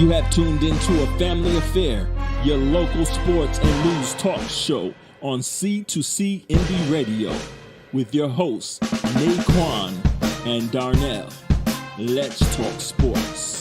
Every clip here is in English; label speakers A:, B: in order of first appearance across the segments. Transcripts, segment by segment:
A: You have tuned into A Family Affair, your local sports and news talk show on C2C Indie Radio with your hosts, Naquan and Darnell. Let's talk sports.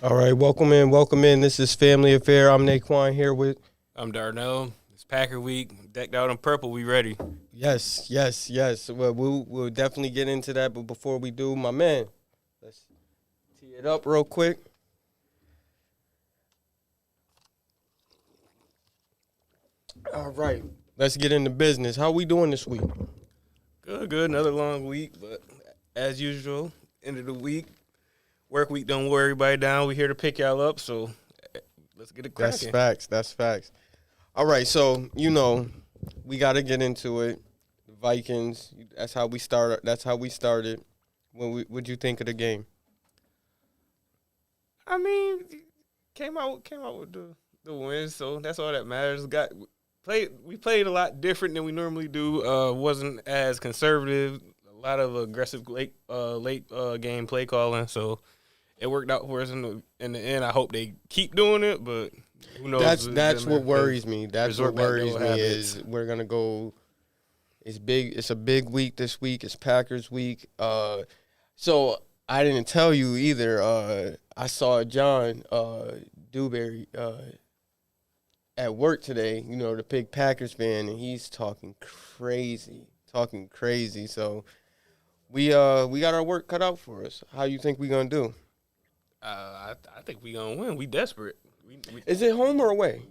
B: All right, welcome in. This is Family Affair. I'm Naquan here with...
C: I'm Darnell. It's Packer Week. Decked out in purple. We ready.
B: Yes. Well, we'll definitely get into that, but before we do, my man, let's tee it up real quick. All right, let's get into business. How we doing this week?
C: Good. Another long week, but as usual, end of the week. Work week don't wear everybody down. We here to pick y'all up, so let's get it cracking.
B: That's facts. All right, so, we got to get into it. The Vikings, that's how we started. What'd you think of the game?
C: I mean, came out with the win, so that's all that matters. We played a lot different than we normally do. Wasn't as conservative. A lot of aggressive late game play calling, so it worked out for us in the end. I hope they keep doing it, but who knows?
B: That's what worries me. That's what worries me is we're gonna go. It's big. It's a big week this week. It's Packers week. So I didn't tell you either. I saw John Dewberry at work today. The big Packers fan, and he's talking crazy. So we got our work cut out for us. How you think we gonna do?
C: I think we gonna win. We desperate.
B: Is it home or away?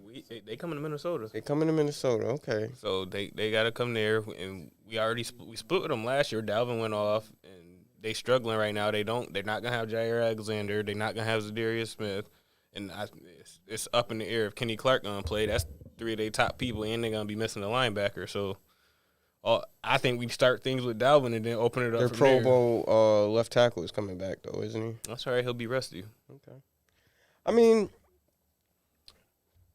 C: They coming to Minnesota.
B: They coming to Minnesota. Okay.
C: So they got to come there, and we split with them last year. Dalvin went off, and they struggling right now. They're not gonna have Jair Alexander. They're not gonna have Zadarius Smith, and it's up in the air if Kenny Clark gonna play. That's three of their top people, and they're gonna be missing a linebacker. So. I think we start things with Dalvin and then open it up.
B: Their
C: from
B: Pro
C: there.
B: Bowl left tackle is coming back though, isn't he?
C: That's all right. He'll be rusty.
B: Okay. I mean,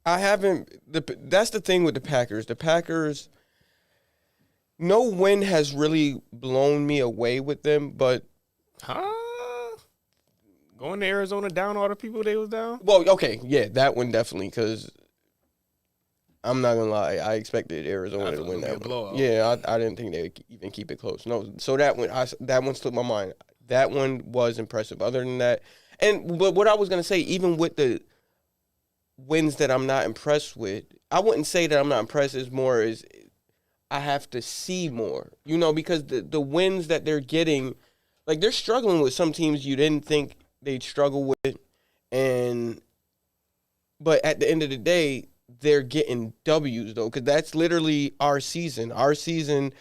B: that's the thing with the Packers. The Packers, no win has really blown me away with them, but
C: going to Arizona down all the people they was down.
B: Well, okay, yeah, that one definitely because. I'm not gonna lie. I expected Arizona to win that one. Yeah, I didn't think they would even keep it close. No, so that one slipped my mind. That one was impressive. Other than that, but what I was gonna say, even with the wins that I'm not impressed with, I wouldn't say that I'm not impressed. As more as I have to see more, because the wins that they're getting, like they're struggling with some teams you didn't think they'd struggle with, but at the end of the day. They're getting W's, though, because that's literally our season. Our season,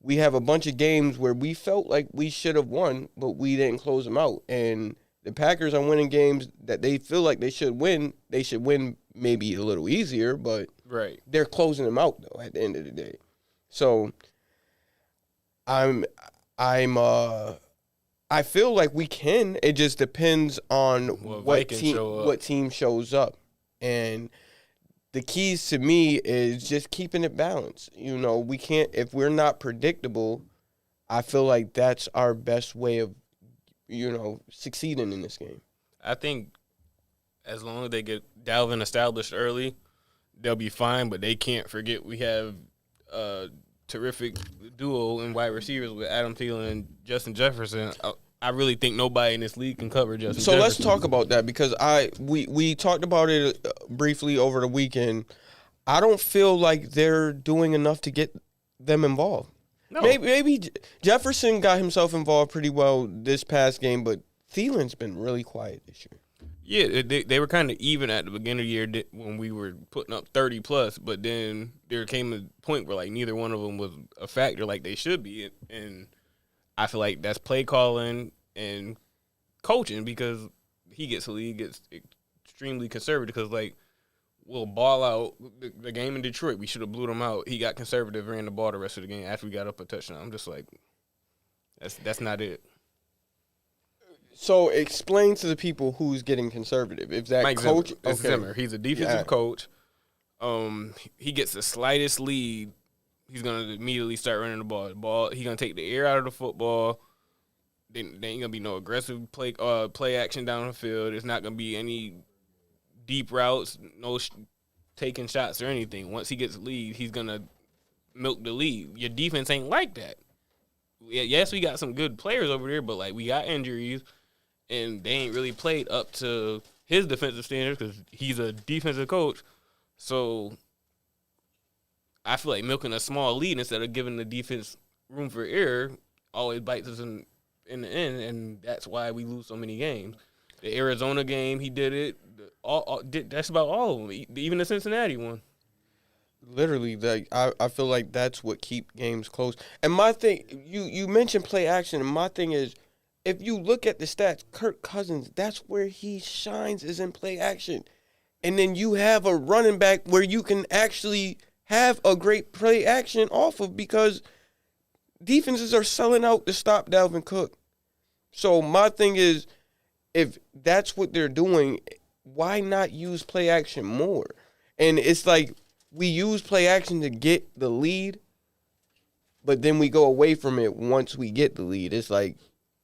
B: we have a bunch of games where we felt like we should have won, but we didn't close them out. And the Packers are winning games that they feel like they should win. They should win maybe a little easier, but they're closing them out, though, at the end of the day. So I feel like we can. It just depends on what team shows up. And the keys to me is just keeping it balanced. We can't, if we're not predictable, I feel like that's our best way of, succeeding in this game.
C: I think as long as they get Dalvin established early, they'll be fine, but they can't forget we have a terrific duo in wide receivers with Adam Thielen and Justin Jefferson. I really think nobody in this league can cover Justin Jefferson.
B: So let's talk about that because we talked about it briefly over the weekend. I don't feel like they're doing enough to get them involved. No. Maybe Jefferson got himself involved pretty well this past game, but Thielen's been really quiet this year.
C: Yeah, they were kind of even at the beginning of the year when we were putting up 30+, but then there came a point where, like, neither one of them was a factor like they should be, and I feel like that's play calling and coaching because he gets extremely conservative because, like, we'll ball out the game in Detroit. We should have blew them out. He got conservative, ran the ball the rest of the game after we got up a touchdown. I'm just like, that's not it.
B: So explain to the people who's getting conservative. If that
C: Mike
B: coach,
C: Zimmer. It's Zimmer. He's a defensive coach. He gets the slightest lead, he's gonna immediately start running the ball. He's gonna take the air out of the football. There ain't gonna be no aggressive play action down the field. There's not gonna be any deep routes, no taking shots or anything. Once he gets the lead, he's gonna milk the lead. Your defense ain't like that. Yes, we got some good players over there, but like we got injuries, and they ain't really played up to his defensive standards because he's a defensive coach. So I feel like milking a small lead instead of giving the defense room for error always bites us in the end, and that's why we lose so many games. The Arizona game, he did it. That's about all of them, even the Cincinnati one.
B: Literally, like I feel like that's what keep games close. And my thing, you mentioned play action, and my thing is, if you look at the stats, Kirk Cousins, that's where he shines is in play action. And then you have a running back where you can actually have a great play action off of because defenses are selling out to stop Dalvin Cook. So my thing is, if that's what they're doing, why not use play action more? And it's like we use play action to get the lead, but then we go away from it once we get the lead. It's like,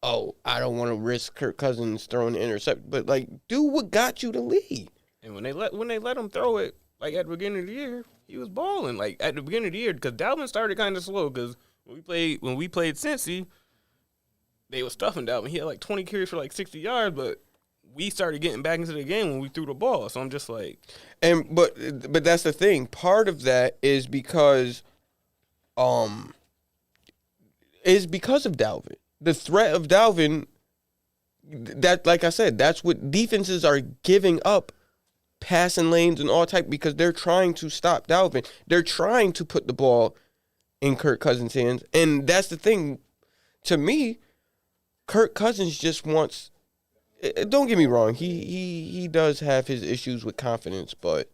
B: oh, I don't want to risk Kirk Cousins throwing the intercept, but like, do what got you the lead.
C: And when they let him throw it, like at the beginning of the year, he was balling. Like at the beginning of the year, because Dalvin started kind of slow. Because when we played Cincy, they were stuffing Dalvin. He had like 20 carries for like 60 yards, but we started getting back into the game when we threw the ball. So I'm just like,
B: but that's the thing. Part of that is because of Dalvin. The threat of Dalvin. That, like I said, that's what defenses are giving up. Passing lanes and all type because they're trying to stop Dalvin. They're trying to put the ball in Kirk Cousins' hands. And that's the thing. To me, Kirk Cousins just wants – don't get me wrong. He does have his issues with confidence, but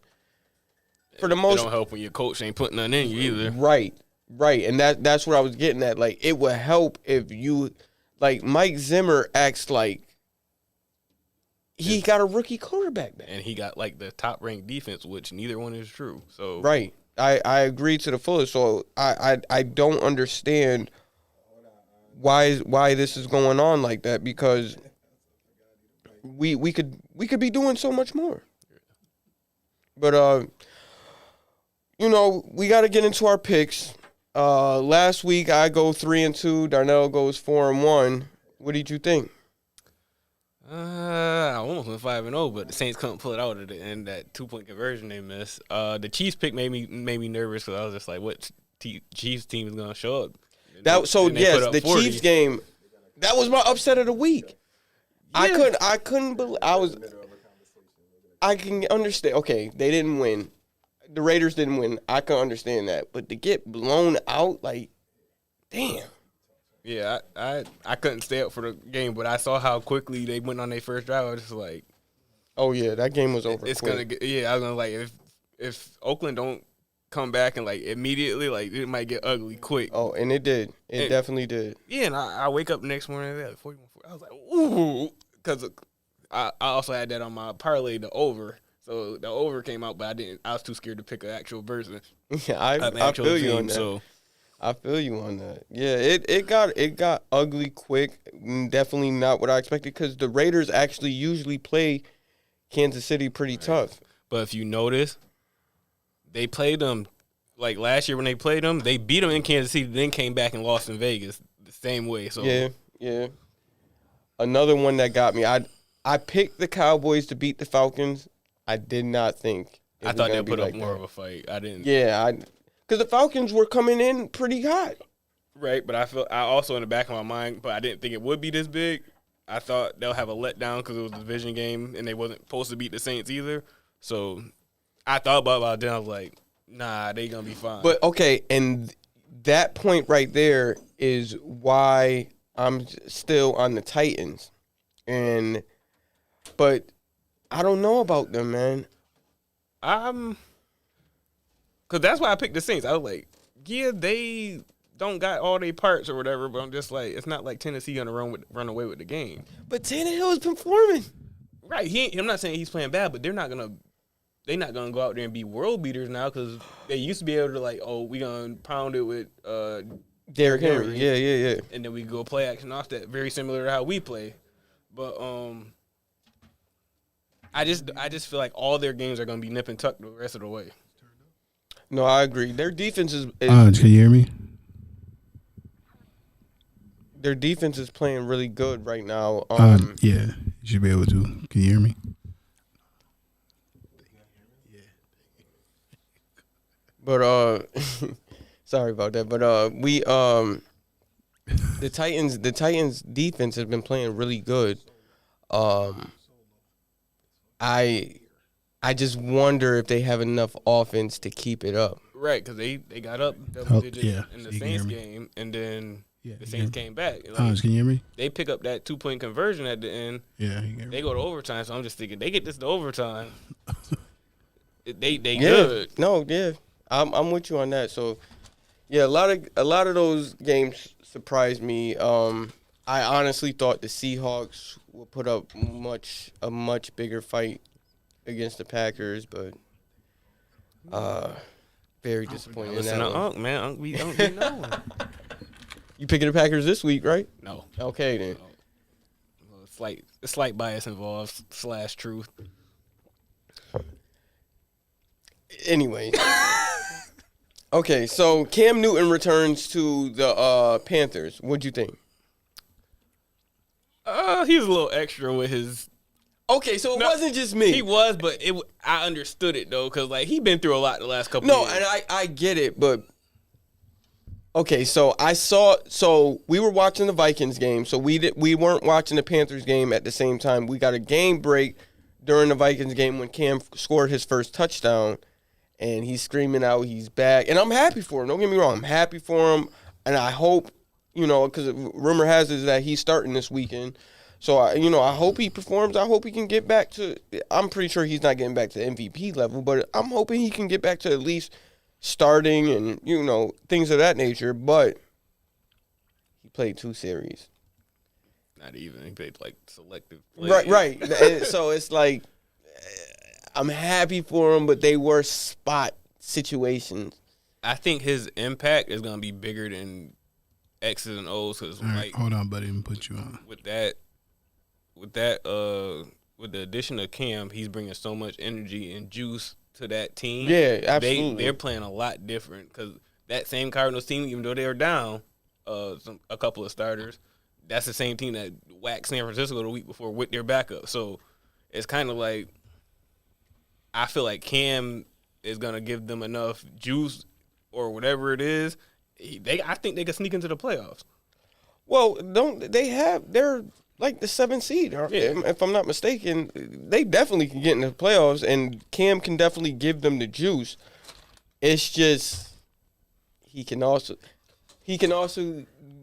B: for the most –
C: it don't help when your coach ain't putting nothing in you either.
B: Right. And that's what I was getting at. Like, it would help if you – like, Mike Zimmer acts like he got a rookie quarterback back.
C: And he got, like, the top-ranked defense, which neither one is true. So
B: right. I agree to the fullest. So I don't understand why this is going on like that because we could be doing so much more. But, we got to get into our picks. Last week, I go 3-2. Darnell goes 4-1. What did you think?
C: I almost went 5-0, but the Saints couldn't pull it out at the end. That 2-point conversion they missed. The Chiefs pick made me nervous because I was just like, what Chiefs team is gonna show up?
B: The 40. Chiefs game. That was my upset of the week. Yeah. I couldn't believe I can understand. Okay, they didn't win. The Raiders didn't win. I can understand that, but to get blown out, like, damn.
C: Yeah, I couldn't stay up for the game, but I saw how quickly they went on their first drive. I was just like,
B: oh yeah, that game was over.
C: It's
B: quick.
C: gonna get. Yeah, I was gonna like if Oakland don't come back and like immediately, like it might get ugly quick.
B: Oh, and it did. It definitely did.
C: Yeah, and I wake up the next morning and like 41. I was like, ooh, because I also had that on my parlay, the over. So the over came out, but I didn't. I was too scared to pick an actual person.
B: Yeah, I feel you on that. So I feel you on that. Yeah, it got ugly quick. Definitely not what I expected because the Raiders actually usually play Kansas City pretty tough.
C: But if you notice, they played them like last year when they played them. They beat them in Kansas City, then came back and lost in Vegas the same way. So
B: yeah. Another one that got me. I picked the Cowboys to beat the Falcons. I did not think.
C: I thought they'd put up more of a fight. I didn't.
B: Yeah, because the Falcons were coming in pretty hot.
C: Right, but I also in the back of my mind, but I didn't think it would be this big. I thought they'll have a letdown because it was a division game and they wasn't supposed to beat the Saints either. So I thought about it. Then I was like, nah, they gonna be fine.
B: But okay, and that point right there is why I'm still on the Titans, but I don't know about them, man.
C: Because that's why I picked the Saints. I was like, yeah, they don't got all their parts or whatever, but I'm just like, it's not like Tennessee gonna run away with the game.
B: But Tannehill is performing.
C: Right. I'm not saying he's playing bad, but they're not gonna go out there and be world beaters now because they used to be able to like, oh, we gonna pound it with
B: Derrick Henry. Yeah.
C: And then we go play action off that, very similar to how we play. But I just feel like all their games are gonna be nip and tuck the rest of the way.
B: No, I agree. Their defense is
D: can you hear me?
B: Their defense is playing really good right now.
D: Yeah, you should be able to. Can you hear me?
B: But sorry about that. But the Titans defense has been playing really good. I just wonder if they have enough offense to keep it up.
C: Right, because they got up double digits in the Saints game, and then the Saints came back. Like,
D: can you hear me?
C: They pick up that 2-point conversion at the end.
D: Yeah,
C: they go to overtime. So I'm just thinking they get this to overtime. they good.
B: No, yeah, I'm with you on that. So yeah, a lot of those games surprised me. I honestly thought the Seahawks would put up a much bigger fight against the Packers, but very disappointing.
C: Listen to Unc, man. Unc, we know.
B: You picking the Packers this week, right?
C: No.
B: Okay, then.
C: Well, slight bias involved / truth.
B: Anyway. Okay, so Cam Newton returns to the Panthers. What'd you think?
C: He was a little extra with his.
B: Okay, so it wasn't just me.
C: He was, but I understood it though, because like he been through a lot the last couple.
B: No,
C: years.
B: and I get it, but okay, so we were watching the Vikings game, so we weren't watching the Panthers game at the same time. We got a game break during the Vikings game when Cam scored his first touchdown, and he's screaming out he's back, and I'm happy for him. Don't get me wrong, I'm happy for him, and I hope, because rumor has it that he's starting this weekend. So, I hope he performs. I hope he can get back to – I'm pretty sure he's not getting back to MVP level, but I'm hoping he can get back to at least starting and, things of that nature. But he played 2 series.
C: Not even. He played, like, selective plays.
B: Right. And so it's like I'm happy for him, but they were spot situations.
C: I think his impact is going to be bigger than X's and O's because,
D: right, hold on, buddy, and put you on.
C: With the addition of Cam, he's bringing so much energy and juice to that team.
B: Yeah, absolutely.
C: They're playing a lot different because that same Cardinals team, even though they were down a couple of starters, that's the same team that whacked San Francisco the week before with their backup. So it's kind of like I feel like Cam is gonna give them enough juice or whatever it is. I think they could sneak into the playoffs.
B: Well, they're like the 7th seed, if I'm not mistaken. They definitely can get into the playoffs, and Cam can definitely give them the juice. It's just he can also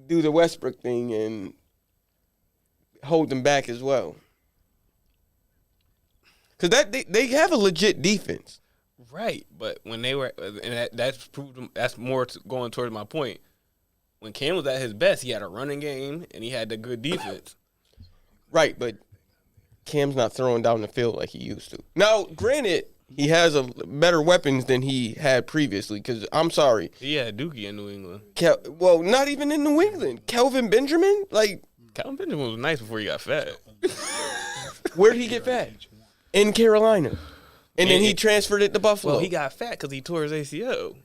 B: do the Westbrook thing and hold them back as well. Because they have a legit defense.
C: Right, but when they were, and that's more going towards my point. When Cam was at his best, he had a running game and he had the good defense.
B: Right, but Cam's not throwing down the field like he used to. Now, granted, he has better weapons than he had previously. Because I'm sorry,
C: he had Dookie in New England.
B: Well, not even in New England. Kelvin Benjamin,
C: Kelvin Benjamin was nice before he got fat.
B: Where'd he get fat? In Carolina. And then he transferred it to Buffalo.
C: Well, he got fat because he tore his ACL.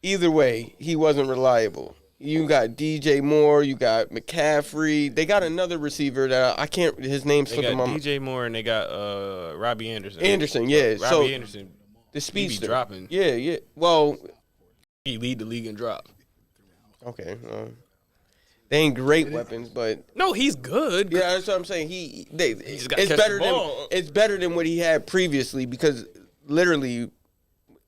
B: Either way, he wasn't reliable. You got DJ Moore, you got McCaffrey. They got another receiver that I can't. His name's slipping my mind.
C: DJ Moore and they got Robbie Anderson.
B: Robbie
C: Anderson.
B: The speedster.
C: He be dropping.
B: Yeah. Well,
C: he lead the league in drops.
B: Okay. They ain't great weapons, but
C: no, he's good.
B: Yeah, that's what I'm saying. It's better than what he had previously because literally,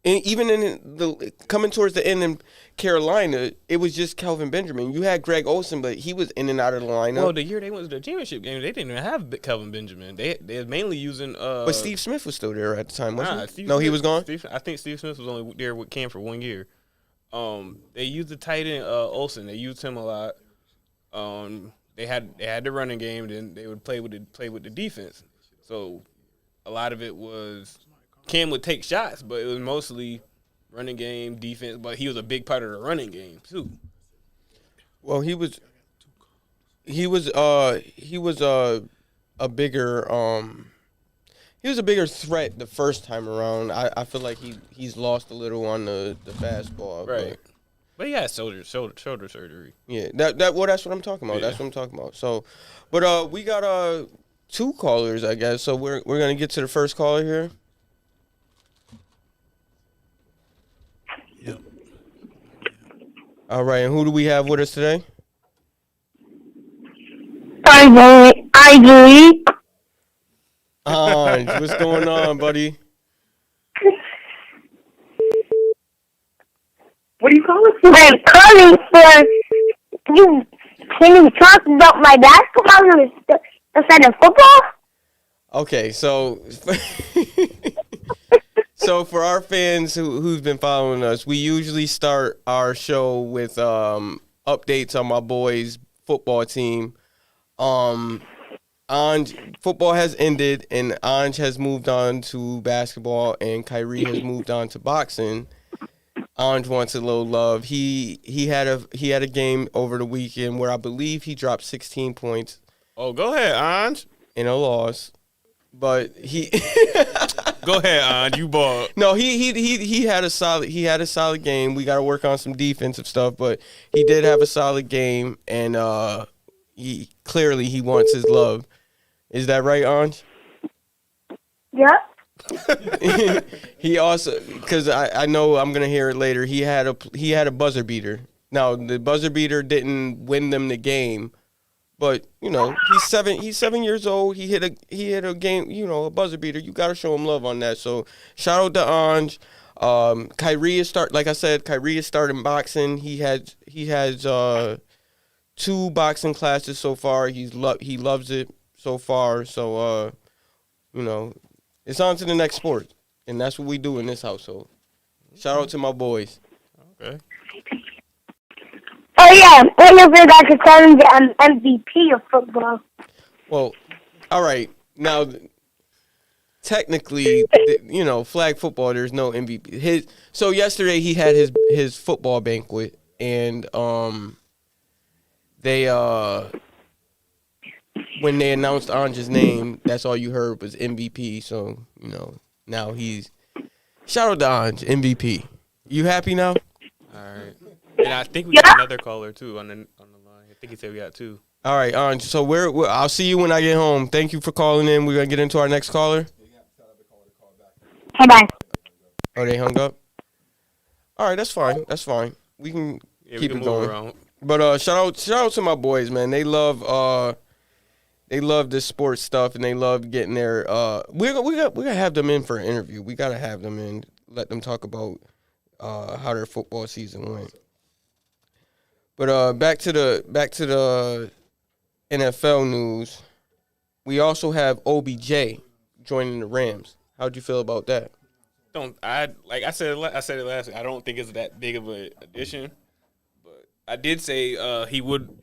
B: even in coming towards the end in Carolina, it was just Kelvin Benjamin. You had Greg Olsen, but he was in and out of the lineup.
C: Well, the year they went to the championship game, they didn't even have Kelvin Benjamin. They was mainly using.
B: But Steve Smith was still there at the time, wasn't he?
C: He was gone.
B: I
C: think Steve Smith was only there with Cam for 1 year. They used the tight end Olsen. They used him a lot. They had the running game, then they would play with the defense. So a lot of it was Cam would take shots, but it was mostly running game, defense. But he was a big part of the running game too.
B: Well, he was a bigger threat the first time around. I feel like he's lost a little on the fastball.
C: Right. But he had shoulder surgery.
B: Yeah, that's what I'm talking about.
C: Yeah.
B: That's what I'm talking about. So, but we got 2 callers, I guess. So we're gonna get to the first caller here.
D: Yep.
B: All right, and who do we have with us today?
E: I believe.
B: What's going on, buddy?
E: What do you call it? I'm calling for you. Can you talk about my basketball instead of football?
B: Okay, so so for our fans who've been following us, we usually start our show with updates on my boys' football team. Anj, football has ended, and Anj has moved on to basketball, and Kyrie has moved on to boxing. Anj wants a little love. He had a game over the weekend where I believe he dropped 16 points.
C: Oh, go ahead, Anj.
B: In a loss, but he
C: Go ahead, Anj. You balled.
B: No, he had a solid game. We got to work on some defensive stuff, but he did have a solid game, and he wants his love. Is that right, Anj?
E: Yep.
B: He also, because I know I'm gonna hear it later. He had a buzzer beater. Now the buzzer beater didn't win them the game, but he's 7 years old. He hit a game, a buzzer beater. You gotta show him love on that. So shout out to Anj. Kyrie is starting boxing. He has 2 boxing classes so far. He loves it so far. So it's on to the next sport, and that's what we do in this household. Shout out to my boys.
C: Okay.
E: Oh yeah, when you forgot to call him the MVP of football.
B: Well, all right. Now, technically, flag football, there's no MVP. So yesterday he had his football banquet, and they when they announced Anj's name, that's all you heard was MVP. So now he's shout out to Anj, MVP. You happy now?
C: All right. And I think we got another caller too on the line. I think he said we got 2.
B: All right, Anj. So I'll see you when I get home. Thank you for calling in. We're gonna get into our next caller.
E: Bye.
B: Oh, they hung up? All right, that's fine. That's fine. We can keep it going.
C: Around.
B: But shout out to my boys, man. They love this sports stuff, and they love getting their we're gonna have them in for an interview. We gotta have them in, let them talk about how their football season went. But back to the NFL news. We also have OBJ joining the Rams. How'd you feel about that?
C: I said it last week. I don't think it's that big of an addition, but I did say he would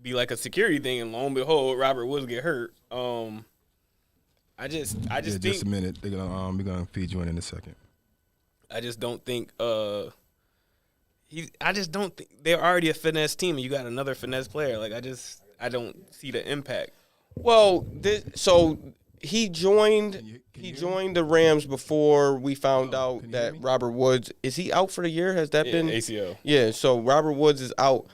C: be like a security thing, and lo and behold, Robert Woods get hurt. I just think
F: just a minute. They're gonna feed you in a second.
C: I just don't think I just don't think they're already a finesse team, and you got another finesse player. Like I don't see the impact.
B: Well, so he joined the Rams before we found out that Robert Woods is he out for the year? Has that been
C: ACL?
B: Yeah, so Robert Woods is out.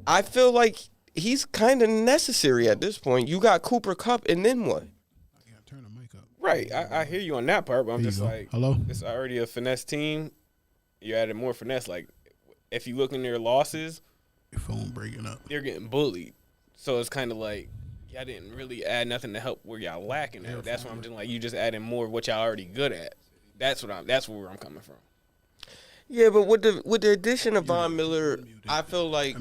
B: I feel like he's kind of necessary at this point. You got Cooper Kupp, and then what?
D: I gotta turn the mic up.
C: Right. I hear you on that part, but I'm
D: There you
C: just
D: go.
C: like,
D: Hello?
C: it's already a finesse team. You added more finesse. Like, if you look in their losses,
D: Your phone breaking up.
C: they're getting bullied. So it's kind of like, y'all didn't really add nothing to help where y'all lacking at. That's why I'm just like, you just adding more of what y'all already good at. That's where I'm coming from.
B: Yeah, but with the addition of Von Miller, I feel like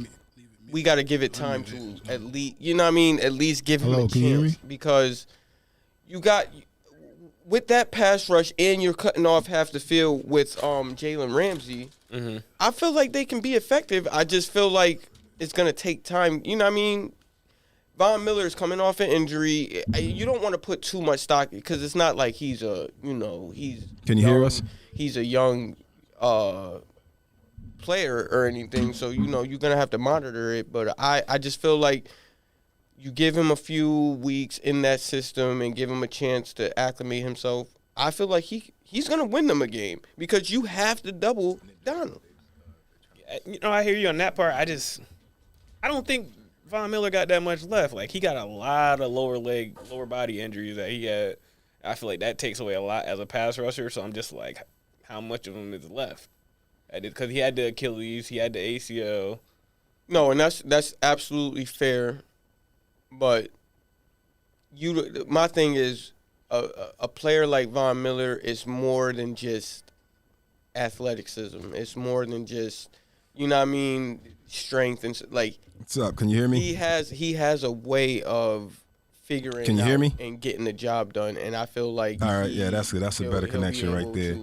B: we got to give it time to at least, at least give him
D: Hello,
B: a
D: can you hear
B: chance
D: me?
B: because you got with that pass rush and you're cutting off half the field with Jalen Ramsey, I feel like they can be effective. I just feel like it's going to take time. You know what I mean? Von Miller is coming off an injury. You don't want to put too much stock because it's not like he's a, he's
F: Can you hear us?
B: He's a young player or anything. So, you're going to have to monitor it. But I just feel like you give him a few weeks in that system and give him a chance to acclimate himself. I feel like he's going to win them a game because you have to double Donald.
C: I hear you on that part. I don't think Von Miller got that much left. Like, he got a lot of lower body injuries that he had. I feel like that takes away a lot as a pass rusher. So I'm just like, how much of him is left? Because he had the Achilles, he had the ACL.
B: No, and that's absolutely fair. But my thing is, a player like Von Miller is more than just athleticism. It's more than just, strength and like.
F: What's up? Can you hear me?
B: He has a way of figuring.
F: Can you hear me?
B: And getting the job done. And I feel like
F: all right, that's a better connection right there.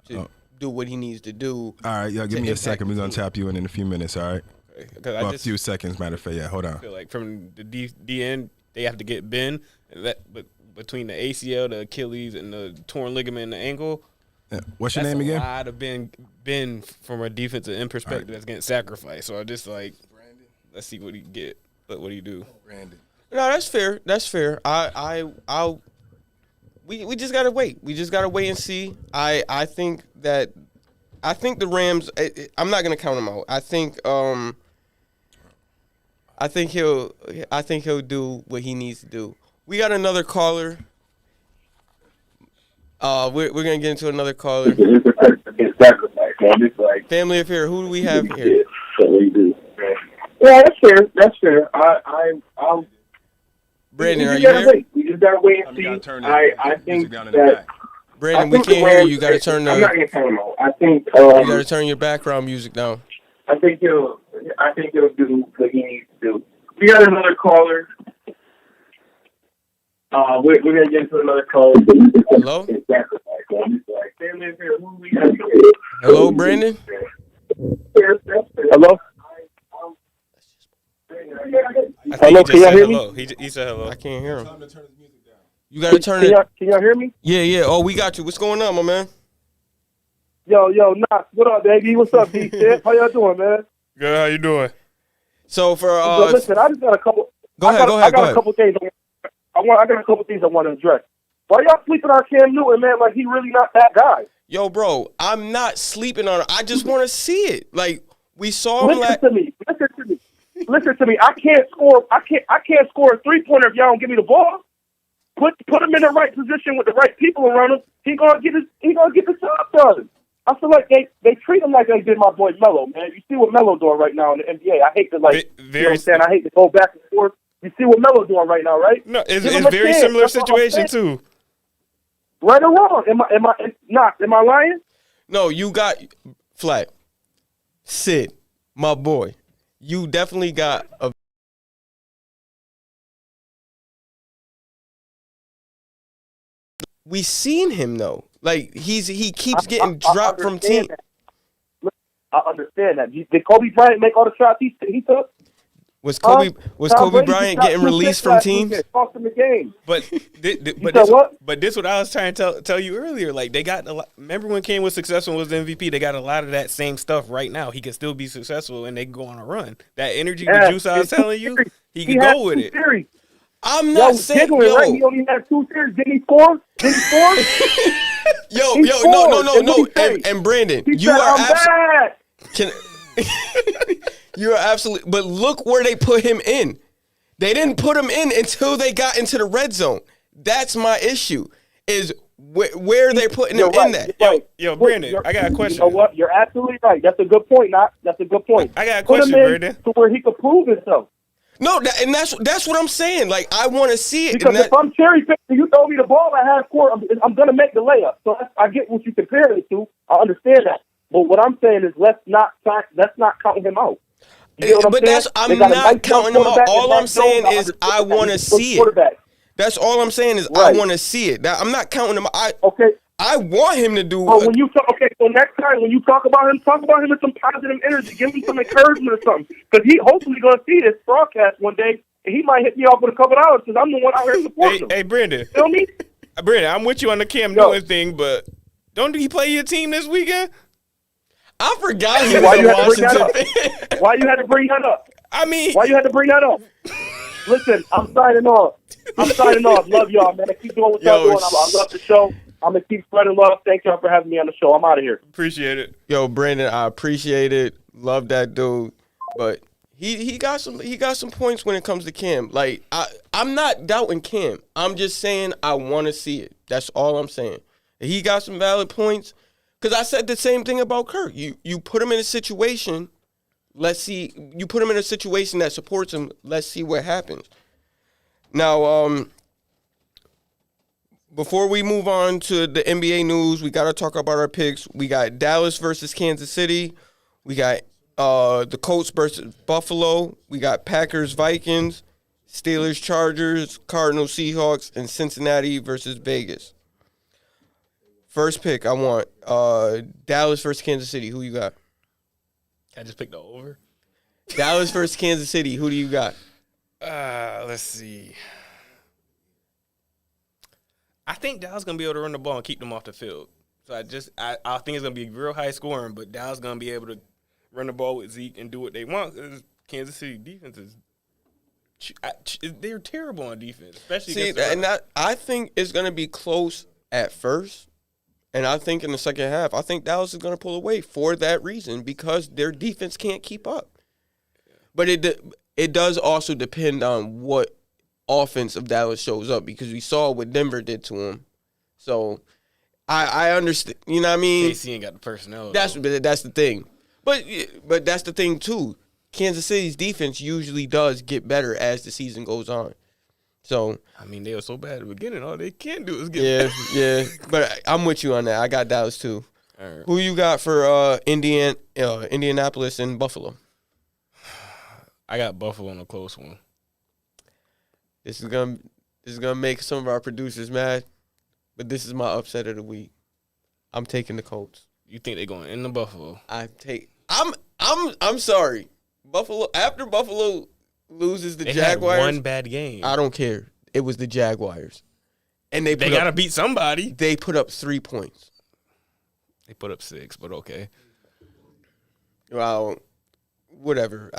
B: To do what he needs to do.
F: All right, give me a second. We're gonna tap you in a few minutes. All right. A few seconds, matter of fact. Yeah, hold on.
C: I feel like from the D end, they have to get Ben. But between the ACL, the Achilles, and the torn ligament in the ankle,
F: what's your name again?
C: A lot of Ben from a defensive end perspective that's getting sacrificed. So I just like, let's see what he get. But what do you do,
F: Brandon?
B: No, that's fair. That's fair. We just gotta wait. We just gotta wait and see. I think the Rams. I'm not gonna count him out. I think he'll do what he needs to do. We got another caller. We're gonna get into another caller. Family affair. Who do we have here?
G: Yeah, that's fair. I'll.
B: Brandon, are you here?
G: We just gotta wait and see. I think that.
B: Brandon, we can't hear you. You gotta turn the.
G: I'm not gonna tell him. I think.
B: You gotta turn your background music down.
G: I think he'll do what he needs to do. We got another caller. We're gonna get into another caller.
B: Hello. Hello, Brandon.
G: Hello.
C: Hello, can y'all hear me? He said hello.
B: I can't hear him. You gotta turn it.
G: Can y'all hear me?
B: Yeah. Oh, we got you. What's going on, my man?
G: Yo, Knox. What up, baby? What's up, D-Tip? How y'all doing, man?
C: Good. How you doing?
B: So for
G: listen, I just got a couple.
B: Go ahead.
G: I got a couple things. I got a couple things I want to address. Why y'all sleeping on Cam Newton, man? Like he really not that guy.
B: Yo, bro, I'm not sleeping on it. I just want to see it. Like we saw him.
G: Listen to me. I can't score a 3-pointer if y'all don't give me the ball. Put him in the right position with the right people around him. He gonna get the job done. I feel like they treat him like they did my boy Melo, man. You see what Melo doing right now in the NBA. I hate to I hate to go back and forth. You see what Melo's doing right now, right?
C: No, it's very similar situation too.
G: Right or wrong? Am I lying?
B: No, you got Flat. Sid, my boy. You definitely got a. We seen him though. Like he keeps getting dropped from team.
G: I understand that. Did Kobe Bryant make all the shots he took?
B: Was Kobe Bryant getting released from teams?
G: Cost him the game.
C: But this what I was trying to tell you earlier. Like they got a lot. Remember when Kane was successful and was the MVP? They got a lot of that same stuff right now. He can still be successful and they can go on a run. That energy, the juice I was telling you, he can go with it.
G: Series.
B: I'm not saying
G: right? He only had 2 series. Did he score?
B: No. And Brandon, you are absolutely. But look where they put him in. They didn't put him in until they got into the red zone. That's my issue. Is where they're putting him in that.
C: Yo, Brandon, I got a question.
G: You know what? You're absolutely right. That's a good point. That's a good point.
C: I got a question, Brandon.
G: To where he could prove himself.
B: No, that's what I'm saying. Like I want to see it.
G: Because if I'm cherry picking, you throw me the ball at half court, I'm gonna make the layup. So I get what you compare it to. I understand that. But what I'm saying is let's not count him out. You know
B: but I'm not counting him out. All I'm saying is I want to see it. That's all I'm saying is
G: Right.
B: I want to see it. I'm not counting him.
G: Okay.
B: I want him to do.
G: But when you talk, so next time when you talk about him with some positive energy. Give him some encouragement or something, because he hopefully going to see this broadcast one day, and he might hit me up with a couple of hours because I'm the one out here supporting him.
C: Hey, Brandon.
G: Feel me?
C: Brandon, I'm with you on the Cam Newton thing, but don't he play your team this weekend?
B: I forgot he
G: Why
B: was
G: you
B: a
G: had to bring that
B: Washington.
G: up? Why you had to bring that up?
C: I mean,
G: Why you had to bring that up? Listen, I'm signing off. Love y'all, man. Keep doing what y'all doing. I love the show. I'm going to keep spreading love. Thank y'all for having me on the show. I'm out of here.
C: Appreciate it.
B: Yo, Brandon, I appreciate it. Love that dude. But he got some points when it comes to Cam. Like, I'm not doubting Cam. I'm just saying I want to see it. That's all I'm saying. He got some valid points. Because I said the same thing about Kirk. You put him in a situation, let's see. You put him in a situation that supports him, let's see what happens. Now, before we move on to the NBA news, we got to talk about our picks. We got Dallas versus Kansas City. We got the Colts versus Buffalo. We got Packers, Vikings, Steelers, Chargers, Cardinals, Seahawks, and Cincinnati versus Vegas. First pick, I want Dallas versus Kansas City. Who you got?
C: I just picked the over.
B: Dallas versus Kansas City. Who do you got?
C: Let's see. I think Dallas gonna be able to run the ball and keep them off the field. So I think it's gonna be real high scoring, but Dallas gonna be able to run the ball with Zeke and do what they want. Kansas City defense they're terrible on defense, especially.
B: I think it's gonna be close at first, and I think in the second half, I think Dallas is gonna pull away for that reason because their defense can't keep up. But it does also depend on what offense of Dallas shows up because we saw what Denver did to him. So I understand, you know what I mean?
C: KC ain't got the personnel.
B: That's the thing. But that's the thing too. Kansas City's defense usually does get better as the season goes on. So
C: I mean, they were so bad at the beginning. All they can do is get better.
B: Yeah. But I'm with you on that. I got Dallas too.
C: All right.
B: Who you got for Indianapolis and Buffalo?
C: I got Buffalo on a close one.
B: This is gonna make some of our producers mad, but this is my upset of the week. I'm taking the Colts.
C: You think they're going in the Buffalo?
B: I'm sorry. Buffalo after Buffalo loses the
C: they
B: Jaguars.
C: Had one bad game.
B: I don't care. It was the Jaguars, and they
C: gotta beat somebody.
B: They put up 3 points.
C: They put up 6, but okay.
B: Well, whatever.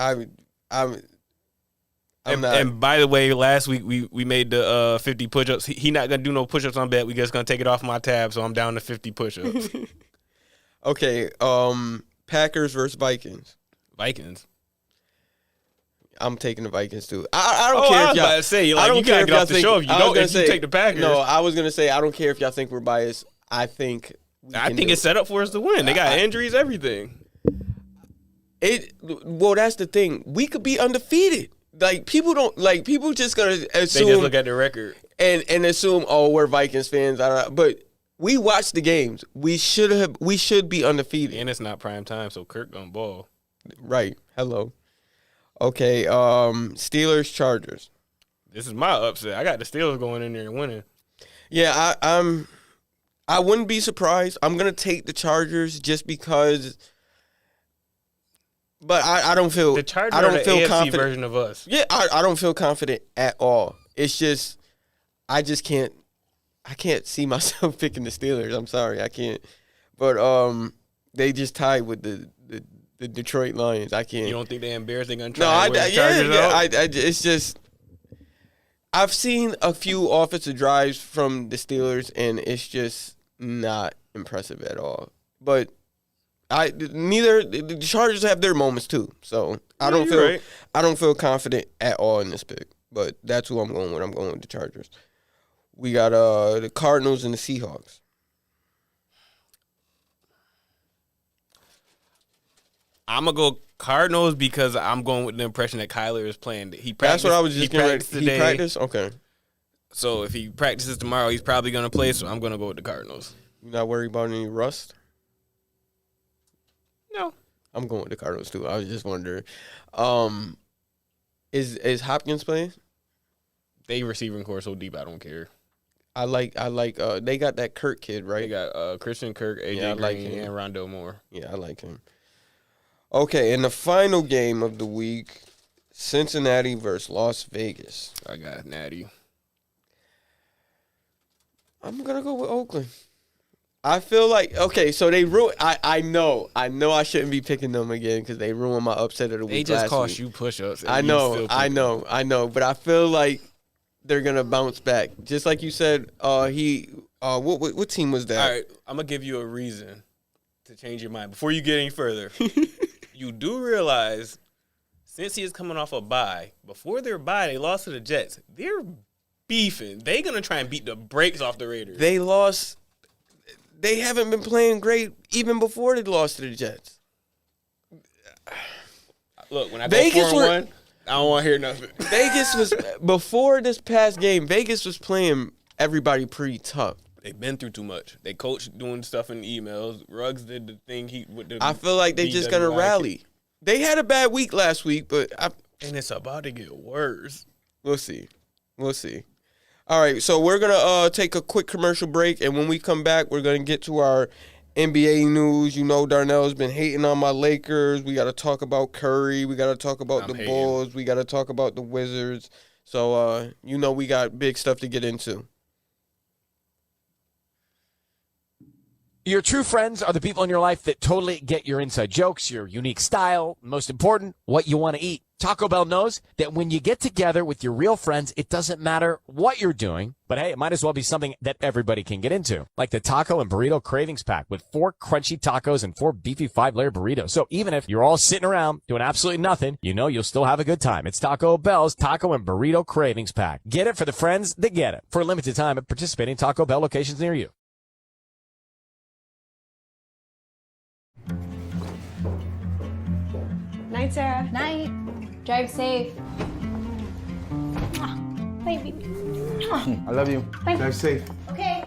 C: And by the way, last week we made the 50 push-ups. He not going to do no push-ups on bet. We just going to take it off my tab, so I'm down to 50 push-ups.
B: Okay, Packers versus Vikings.
C: Vikings.
B: I'm taking the Vikings too. I don't care if y'all.
C: I was about to say, like, you can't get off the show if you don't. If you take the Packers.
B: No, I was gonna say I don't care if y'all think we're biased. I think
C: it's set up for us to win. They got injuries, everything.
B: Well, that's the thing. We could be undefeated. Like people just gonna assume
C: they just look at the record
B: and assume, oh, we're Vikings fans. But we watch the games. We should be undefeated.
C: And it's not prime time, so Kirk gonna ball.
B: Right. Hello. Okay. Steelers, Chargers.
C: This is my upset. I got the Steelers going in there and winning.
B: Yeah, I wouldn't be surprised. I'm gonna take the Chargers just because. But I don't feel.
C: The Chargers
B: I don't
C: are the
B: feel
C: AFC
B: confident.
C: version of us.
B: Yeah, I don't feel confident at all. It's just, I just can't. I can't see myself picking the Steelers. I'm sorry, I can't. But they just tied with the Detroit Lions. I can't.
C: You don't think they embarrassed? They're gonna try to win the Chargers out?
B: It's just. I've seen a few offensive drives from the Steelers, and it's just not impressive at all. But the Chargers have their moments too. So I don't feel confident at all in this pick. But that's who I'm going with. I'm going with the Chargers. We got the Cardinals and the Seahawks.
C: I'm gonna go Cardinals because I'm going with the impression that Kyler is playing.
B: That's what I was just getting ready.
C: Today.
B: He practiced? Okay.
C: So if he practices tomorrow, he's probably gonna play. So I'm gonna go with the Cardinals.
B: You not worried about any rust?
C: No.
B: I'm going with the Cardinals too. I was just wondering. Is Hopkins playing?
C: They receiving core so deep, I don't care.
B: I like. They got that Kirk kid, right?
C: They got Christian Kirk, AJ Green, and Rondell Moore.
B: Yeah, I like him. Okay, and the final game of the week, Cincinnati versus Las Vegas.
C: I got Natty.
B: I'm gonna go with Oakland. I feel like so they ruined. I know I shouldn't be picking them again because they ruined my upset of the week.
C: They just cost
B: week.
C: you push-ups.
B: I know, but I feel like they're gonna bounce back, just like you said. What team was that?
C: All right, I'm gonna give you a reason to change your mind before you get any further. You do realize since he is coming off a bye, before their bye, they lost to the Jets. They're beefing. They're gonna try and beat the brakes off the Raiders.
B: They lost. They haven't been playing great even before they lost to the Jets.
C: Look, when I go 4-1, I don't want to hear nothing.
B: Vegas was before this past game. Vegas was playing everybody pretty tough.
C: They've been through too much. They coached doing stuff in emails. Ruggs did the thing
B: I feel like they just gonna rally. They had a bad week last week, and
C: it's about to get worse.
B: We'll see. All right, so we're gonna take a quick commercial break, and when we come back, we're gonna get to our NBA news. You know, Darnell's been hating on my Lakers. We got to talk about Curry. We got to talk about the Bulls. We got to talk about the Wizards. So, we got big stuff to get into.
H: Your true friends are the people in your life that totally get your inside jokes, your unique style, most important, what you want to eat. Taco Bell knows that when you get together with your real friends, it doesn't matter what you're doing, but hey, it might as well be something that everybody can get into. Like the Taco and Burrito Cravings Pack with 4 crunchy tacos and 4 beefy 5-layer burritos. So even if you're all sitting around doing absolutely nothing, you'll still have a good time. It's Taco Bell's Taco and Burrito Cravings Pack. Get it for the friends that get it. For a limited time at participating Taco Bell locations near you.
I: Night, Sarah.
J: Night. Drive safe.
I: Bye, baby.
K: I love you.
I: Bye.
K: Drive safe.
J: Okay.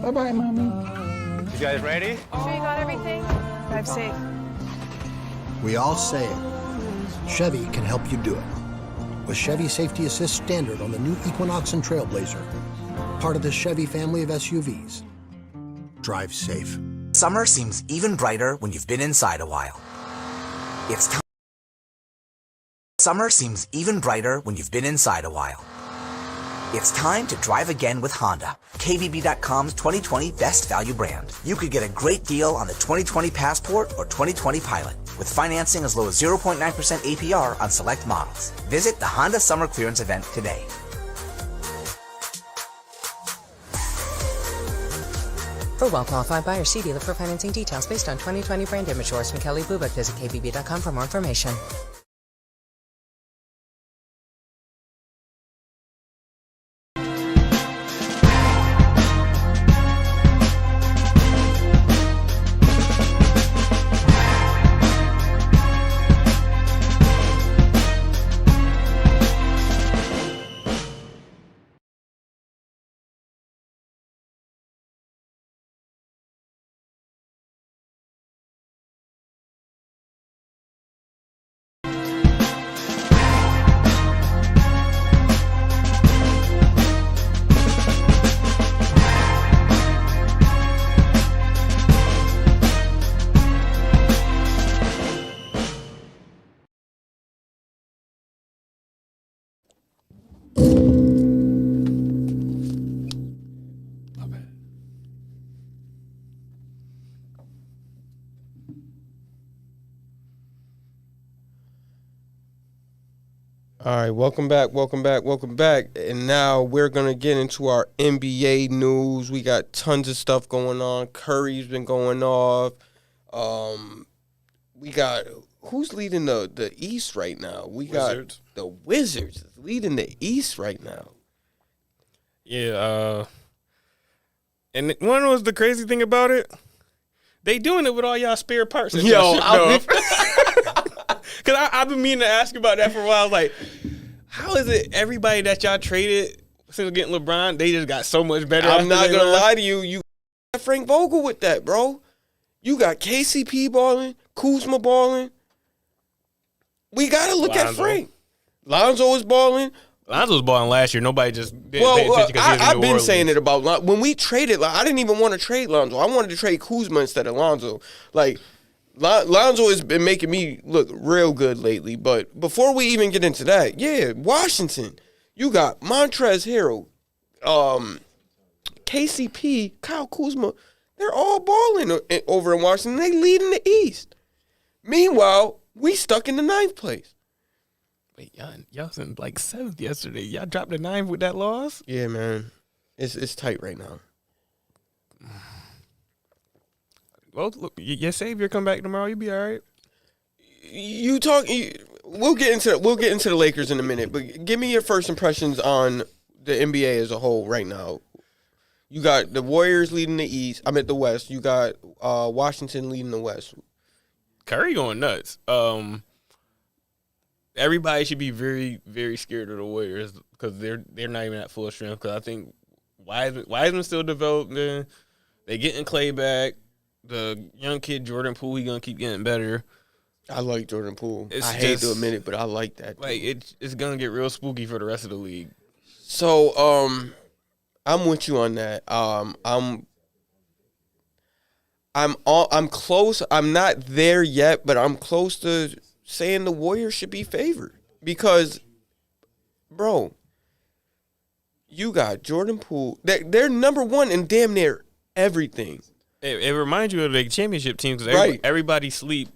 K: Bye-bye, Mommy.
L: You guys ready?
I: Sure you got everything? Drive safe.
M: We all say it. Chevy can help you do it. With Chevy Safety Assist Standard on the new Equinox and Trailblazer. Part of the Chevy family of SUVs. Drive safe.
N: Summer seems even brighter when you've been inside a while. Summer seems even brighter when you've been inside a while. It's time to drive again with Honda, KBB.com's 2020 Best Value brand. You could get a great deal on the 2020 Passport or 2020 Pilot, with financing as low as 0.9% APR on select models. Visit the Honda Summer Clearance event today.
O: For well-qualified buyers, see dealer for financing details based on 2020 brand image source from Kelly Blue Book. Visit KBB.com for more information.
B: All right, welcome back. And now we're going to get into our NBA news. We got tons of stuff going on. Curry's been going off. We got, who's leading the East right now? We got the Wizards leading the East right now.
C: Yeah, and one was the crazy thing about it. They doing it with all y'all spare parts. Because I've been meaning to ask you about that for a while. I was like, how is it everybody that y'all traded since getting LeBron, they just got so much better?
B: I'm not going to lie to you. You got Frank Vogel with that, bro. You got KCP balling, Kuzma balling. We got to look at Frank. Lonzo is balling.
C: Lonzo was balling last year. Nobody just didn't pay attention because he was in
B: I've
C: New
B: been
C: Orleans.
B: saying it about when we traded. Like, I didn't even want to trade Lonzo. I wanted to trade Kuzma instead of Lonzo. Like Lonzo has been making me look real good lately. But before we even get into that, Washington, you got Montrezl Harrell, KCP, Kyle Kuzma. They're all balling over in Washington. They lead in the East. Meanwhile, we stuck in the 9th place.
C: Wait, y'all was in like 7th yesterday. Y'all dropped to 9th with that loss?
B: Yeah, man. It's tight right now.
C: Well, look, your savior come back tomorrow. You be all right.
B: We'll get into the Lakers in a minute, but give me your first impressions on the NBA as a whole right now. You got the Warriors leading the East. I'm at the West. You got Washington leading the West.
C: Curry going nuts. Everybody should be very, very scared of the Warriors because they're not even at full strength. Because I think Wiseman's still developing. They getting Clay back. The young kid Jordan Poole, he gonna keep getting better.
B: I like Jordan Poole. I hate to admit it, but I like that.
C: Like it's gonna get real spooky for the rest of the league.
B: So I'm with you on that. I'm close. I'm not there yet, but I'm close to saying the Warriors should be favored because, bro, you got Jordan Poole. They're number one in damn near everything.
C: It reminds you of the championship team because everybody sleep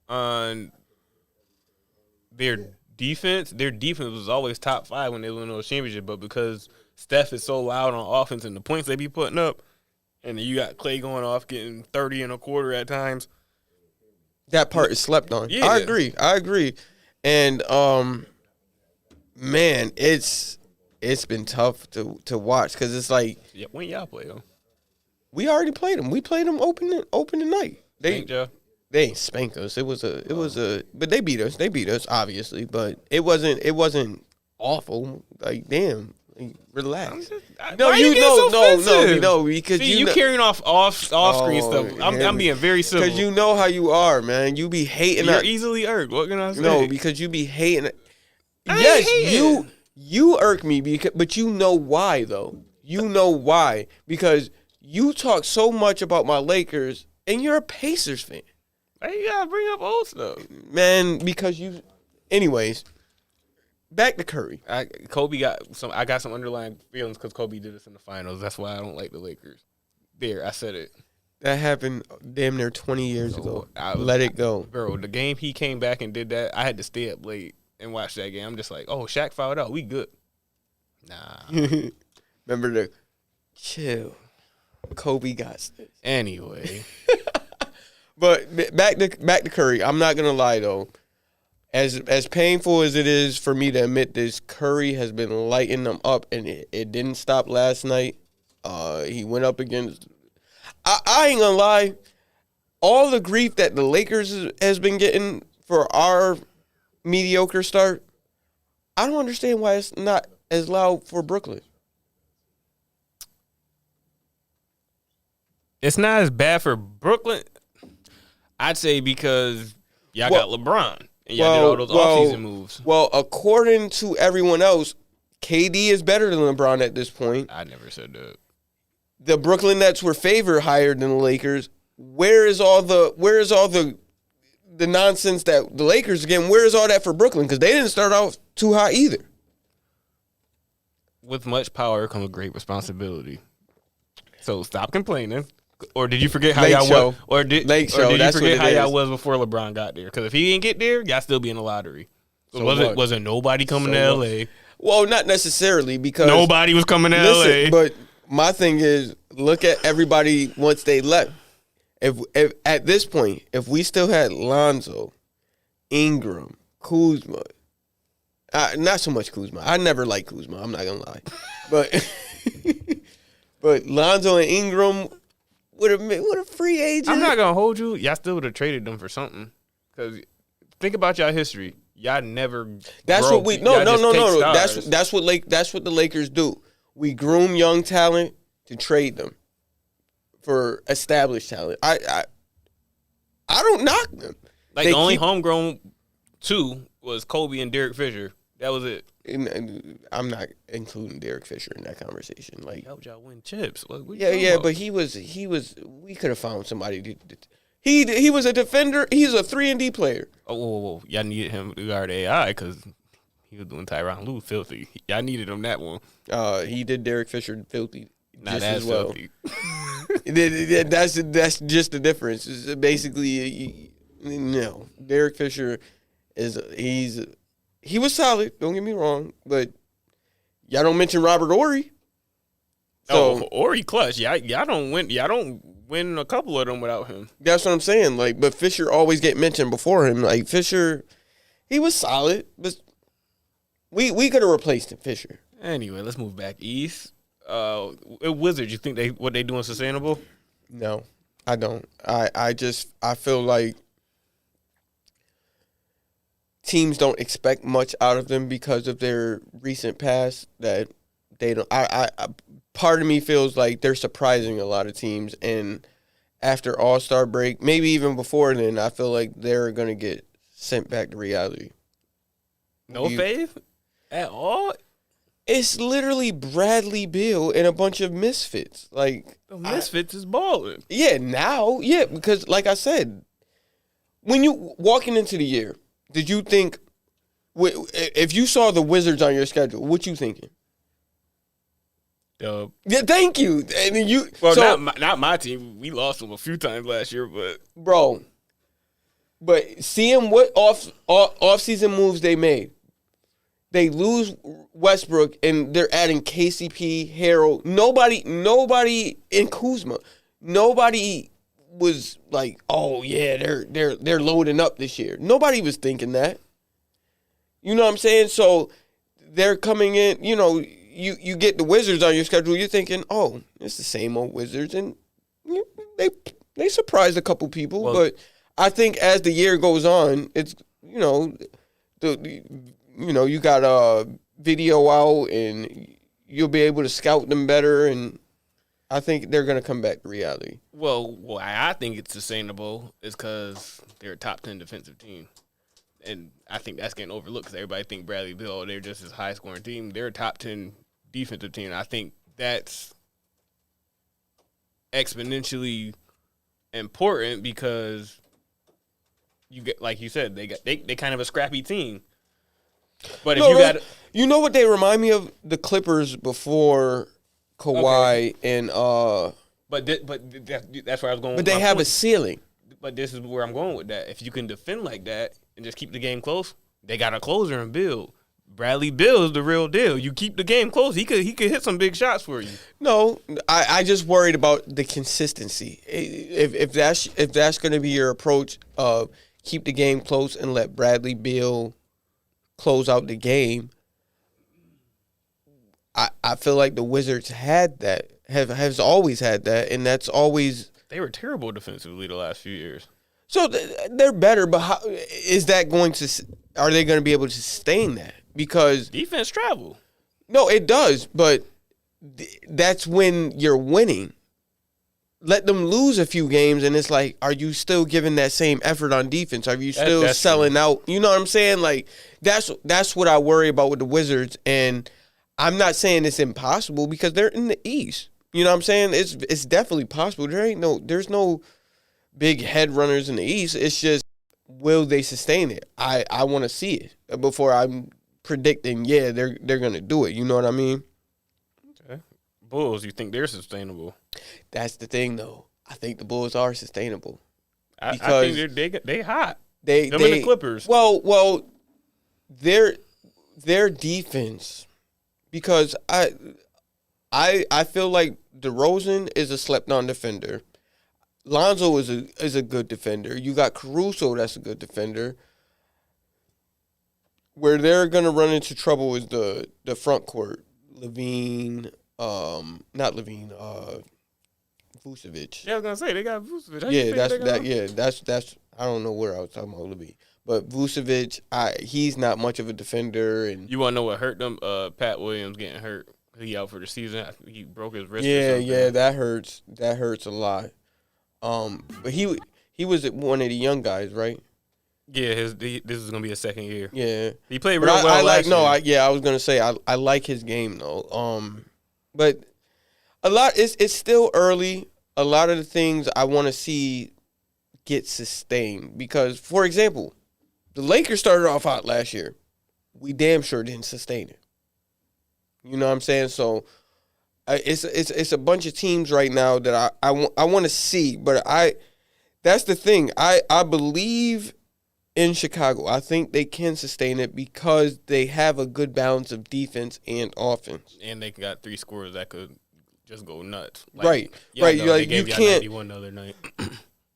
C: on their defense. Their defense was always top 5 when they win those championships, but because Steph is so loud on offense and the points they be putting up, and then you got Clay going off getting 30 and a quarter at times.
B: That part is slept on.
C: Yeah.
B: I agree. And man, it's been tough to watch because it's like
C: when y'all play them.
B: We already played them. We played them open tonight. They ain't spank us. It was but they beat us. They beat us obviously, but it wasn't awful. Like damn, like, relax.
C: No,
B: because
C: you carrying off screen stuff. I'm being very civil
B: because you know how you are, man. You be hating.
C: You're easily irked. What can I say?
B: No, because you be hating. Yes, you irk me but you know why though. You know why because. You talk so much about my Lakers, and you're a Pacers fan.
C: Why you gotta bring up old stuff?
B: Man, because you... Anyways, back to Curry.
C: I got some underlying feelings because Kobe did this in the finals. That's why I don't like the Lakers. There, I said it.
B: That happened damn near 20 years ago. Let it go.
C: Bro, the game he came back and did that, I had to stay up late and watch that game. I'm just like, oh, Shaq fouled out. We good. Nah.
B: Remember the... Chill. Kobe got this.
C: Anyway.
B: But back to Curry. I'm not gonna lie though. As painful as it is for me to admit this, Curry has been lighting them up, and it didn't stop last night. He went up against. I ain't gonna lie. All the grief that the Lakers has been getting for our mediocre start, I don't understand why it's not as loud for Brooklyn.
C: It's not as bad for Brooklyn, I'd say, because y'all got LeBron and y'all did all those offseason moves.
B: Well, according to everyone else, KD is better than LeBron at this point.
C: I never said that.
B: The Brooklyn Nets were favored higher than the Lakers. Where is all the nonsense that the Lakers again? Where is all that for Brooklyn? Because they didn't start off too high either.
C: With much power comes great responsibility. So stop complaining. Or did you forget how y'all was? Or did you forget how y'all was before LeBron got there? Because if he didn't get there, y'all still be in the lottery. So wasn't nobody coming to L.A.?
B: Well, not necessarily because
C: nobody was coming to L.A.
B: But my thing is, look at everybody once they left. If at this point, if we still had Lonzo, Ingram, Kuzma, not so much Kuzma. I never liked Kuzma. I'm not gonna lie, but Lonzo and Ingram. What a free agent.
C: I'm not gonna hold you. Y'all still would have traded them for something. Because think about y'all history. Y'all never.
B: That's what we. No. That's what the Lakers do. We groom young talent to trade them for established talent. I don't knock them.
C: Like the only homegrown two was Kobe and Derek Fisher. That was it.
B: I'm not including Derek Fisher in that conversation. Like,
C: helped y'all win chips. What
B: yeah, but he was. We could have found somebody. He was a defender. He's a 3-and-D player.
C: Oh, whoa. Y'all needed him to guard AI because he was doing Tyronn Lue filthy. Y'all needed him that one.
B: He did Derek Fisher filthy.
C: Not as well. Filthy.
B: That's just the difference. It's basically, no. Derek Fisher he was solid. Don't get me wrong, but y'all don't mention Robert Horry.
C: So Horry clutch. Y'all don't win. Y'all don't win a couple of them without him.
B: That's what I'm saying. Like, but Fisher always get mentioned before him. Like Fisher, he was solid, but we could have replaced him, Fisher.
C: Anyway, let's move back east. Wizards, you think what they doing sustainable?
B: No, I don't. I feel like teams don't expect much out of them because of their recent past. That they don't. Part of me feels like they're surprising a lot of teams, and after All-Star break, maybe even before then, I feel like they're gonna get sent back to reality.
C: No faith at all.
B: It's literally Bradley Beal and a bunch of misfits. Like
C: the misfits is balling.
B: Yeah, now, because like I said, when you walking into the year, did you think if you saw the Wizards on your schedule, what you thinking?
C: Yeah,
B: thank you. And you.
C: Well, so, not my team. We lost them a few times last year,
B: but seeing what off-season moves they made. They lose Westbrook, and they're adding KCP, Harrell. Nobody in Kuzma. Nobody was like, oh yeah, they're loading up this year. Nobody was thinking that. You know what I'm saying? So they're coming in. You know, you get the Wizards on your schedule. You're thinking, oh, it's the same old Wizards, and they surprised a couple people. Well, but I think as the year goes on, it's you got a video out, and you'll be able to scout them better, and I think they're going to come back to reality.
C: Well, why I think it's sustainable is because they're a top 10 defensive team, and I think that's getting overlooked because everybody think Bradley Beal, they're just this high-scoring team. They're a top 10 defensive team. I think that's exponentially important because you get, like you said, they kind of a scrappy team. But if
B: you know what they remind me of? The Clippers before Kawhi and
C: But that's where I was going.
B: But they have a ceiling.
C: But this is where I'm going with that. If you can defend like that and just keep the game close, they got a closer in Bill. Bradley Beal is the real deal. You keep the game close, he could hit some big shots for you.
B: No, I just worried about the consistency. If that's going to be your approach of keep the game close and let Bradley Beal close out the game, I feel like the Wizards had that, has always had that, and that's always...
C: They were terrible defensively the last few years.
B: So they're better, but how is that going to... Are they going to be able to sustain that? Because...
C: Defense travel.
B: No, it does, but that's when you're winning. Let them lose a few games, and it's like, are you still giving that same effort on defense? Are you still selling out? You know what I'm saying? Like, that's what I worry about with the Wizards, and I'm not saying it's impossible because they're in the East. You know what I'm saying? It's definitely possible. There's no big head runners in the East. It's just, will they sustain it? I want to see it before I'm predicting, they're going to do it. You know what I mean?
C: Okay. Bulls, you think they're sustainable?
B: That's the thing, though. I think the Bulls are sustainable.
C: I think they hot.
B: Them
C: and the Clippers.
B: Well, their defense, because I feel like DeRozan is a slept-on defender. Lonzo is a good defender. You got Caruso, that's a good defender. Where they're gonna run into trouble is the front court. Vucevic.
C: Yeah, I was gonna say they got Vucevic.
B: That's I don't know where I was talking about Levine. But Vucevic, he's not much of a defender. And
C: you want to know what hurt them? Pat Williams getting hurt. He out for the season. He broke his wrist.
B: Yeah, that hurts. That hurts a lot. But he was one of the young guys, right?
C: Yeah, this is gonna be his second year.
B: Yeah,
C: he played real well last year.
B: I was gonna say I like his game though. But it's still early. A lot of the things I want to see get sustained because, for example, the Lakers started off hot last year. We damn sure didn't sustain it. You know what I'm saying? So it's a bunch of teams right now that I want to see, but that's the thing. I believe in Chicago. I think they can sustain it because they have a good balance of defense and offense.
C: And they got 3 scorers that could just go nuts.
B: Right.
C: They gave y'all 91 the other night.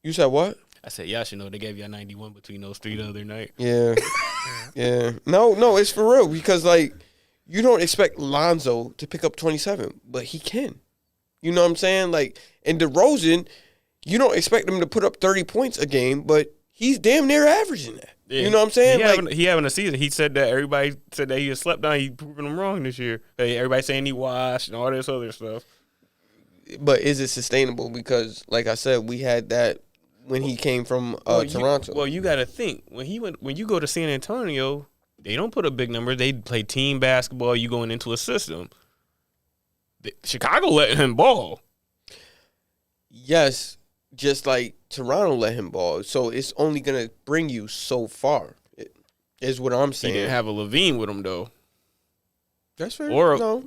B: You said what?
C: I said, y'all should know they gave y'all 91 between those 3 the other night.
B: Yeah. Yeah. No, it's for real because, like, you don't expect Lonzo to pick up 27, but he can. You know what I'm saying? Like, and DeRozan, you don't expect him to put up 30 points a game, but he's damn near averaging that. Yeah. You know what I'm saying?
C: He having a season. He said that everybody said that he had slept down. He proving them wrong this year. Everybody saying he washed and all this other stuff.
B: But is it sustainable? Because, like I said, we had that when he came from Toronto.
C: You got to think when you go to San Antonio, they don't put up big numbers. They play team basketball. You going into a system. Chicago let him ball.
B: Yes, just like Toronto let him ball. So it's only going to bring you so far, is what I'm saying.
C: He didn't have a Levine with him, though.
B: That's fair.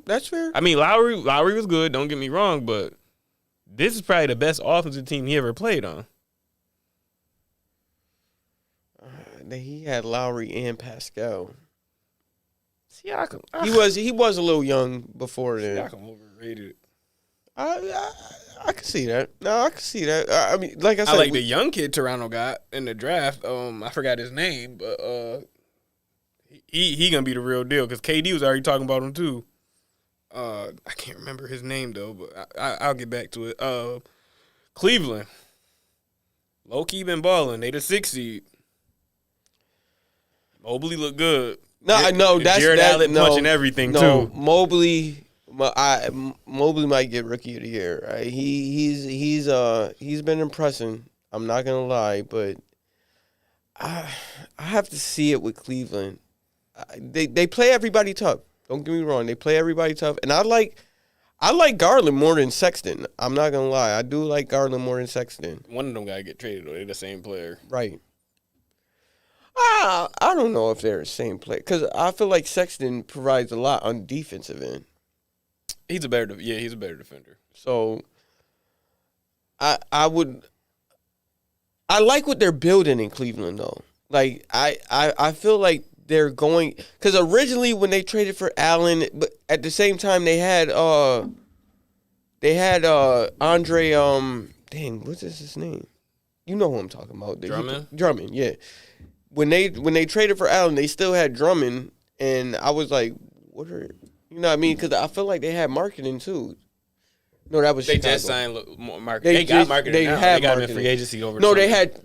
B: That's fair.
C: I mean, Lowry was good, don't get me wrong, but this is probably the best offensive team he ever played on.
B: He had Lowry and Pascal.
C: Siakam.
B: He was a little young before then.
C: Siakam overrated.
B: I can see that. No, I can see that. I mean, like I said,
C: I like the young kid Toronto got in the draft. I forgot his name, but he gonna be the real deal because KD was already talking about him too. I can't remember his name though, but I'll get back to it. Cleveland, low key been balling. They the 6th seed. Mobley looked good.
B: No, that's
C: Jared Allen punching everything too.
B: Mobley might get Rookie of the Year. Right? He's been impressing. I'm not gonna lie, but I have to see it with Cleveland. They play everybody tough. Don't get me wrong. They play everybody tough, and I like Garland more than Sexton. I'm not gonna lie. I do like Garland more than Sexton.
C: One of them gotta get traded though. They're the same player,
B: right? I don't know if they're the same player because I feel like Sexton provides a lot on defensive end.
C: He's a better defender.
B: So I like what they're building in Cleveland though. Like I feel like they're going because originally when they traded for Allen, but at the same time they had Andre what's his name? You know who I'm talking about? Drummond, yeah. When they traded for Allen, they still had Drummond, and I was like, what are you know what I mean? Because I feel like they had marketing too. No, that was
C: they
B: Chicago.
C: Just signed marketing. They got marketing. They now. They got marketing. Him in free agency over.
B: No, they had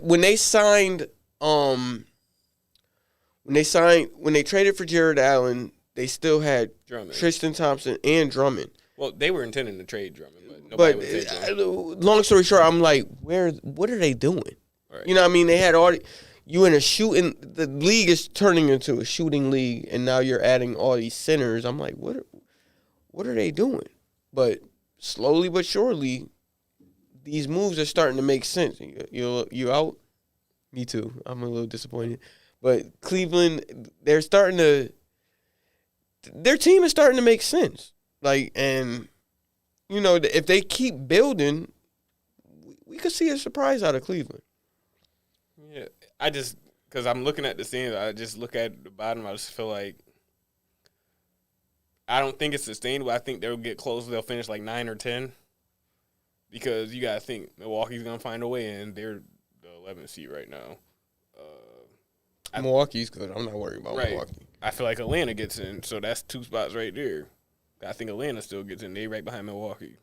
B: when they signed when they traded for Jared Allen, they still had
C: Drummond.
B: Tristan Thompson and Drummond.
C: Well, they were intending to trade Drummond, but nobody would take Drummond.
B: Long story short, I'm like, what are they doing? Right. You know what I mean? They had the league is turning into a shooting league, and now you're adding all these centers. I'm like, what are they doing? But slowly but surely, these moves are starting to make sense. You out? Me too. I'm a little disappointed. But Cleveland, their team is starting to make sense. Like, and, you know, if they keep building, we could see a surprise out of Cleveland.
C: Yeah, because I'm looking at the scenes, I just look at the bottom, I just feel like I don't think it's sustainable. I think they'll get close. They'll finish like 9 or 10 because you got to think Milwaukee's going to find a way in. They're the 11th seed right now.
B: Milwaukee's good. I'm not worried about Milwaukee.
C: I feel like Atlanta gets in, so that's 2 spots right there. I think Atlanta still gets in. They right behind Milwaukee.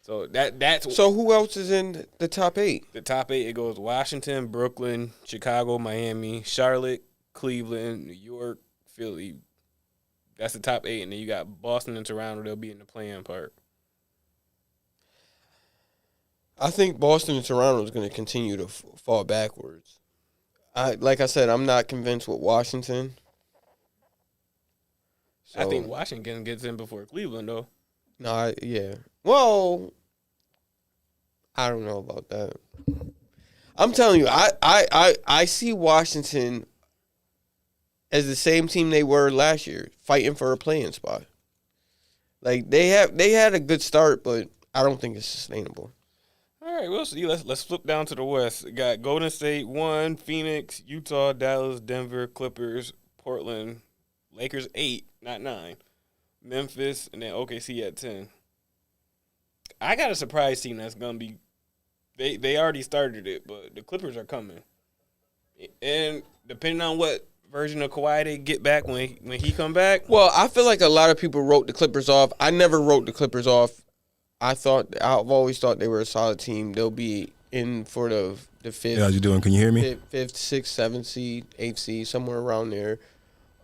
C: So that's
B: So who else is in the top 8?
C: The top 8, it goes Washington, Brooklyn, Chicago, Miami, Charlotte, Cleveland, New York, Philly. That's the top 8, and then you got Boston and Toronto. They'll be in the play-in part.
B: I think Boston and Toronto is going to continue to fall backwards. like I said, I'm not convinced with Washington.
C: So, I think Washington gets in before Cleveland, though.
B: No, yeah. Well, I don't know about that. I'm telling you, I see Washington as the same team they were last year, fighting for a play-in spot. Like they had a good start, but I don't think it's sustainable.
C: All right, we'll see. Let's flip down to the West. We got Golden State 1, Phoenix, Utah, Dallas, Denver, Clippers, Portland, Lakers 8, not 9, Memphis, and then OKC at 10. I got a surprise team that's gonna be. They already started it, but the Clippers are coming, and depending on what version of Kawhi they get back when he come back.
B: Well, I feel like a lot of people wrote the Clippers off. I never wrote the Clippers off. I've always thought they were a solid team. They'll be in for the fifth.
F: Yeah, how's you doing? Can you hear me?
B: Fifth, sixth, seventh seed, eighth seed, somewhere around there.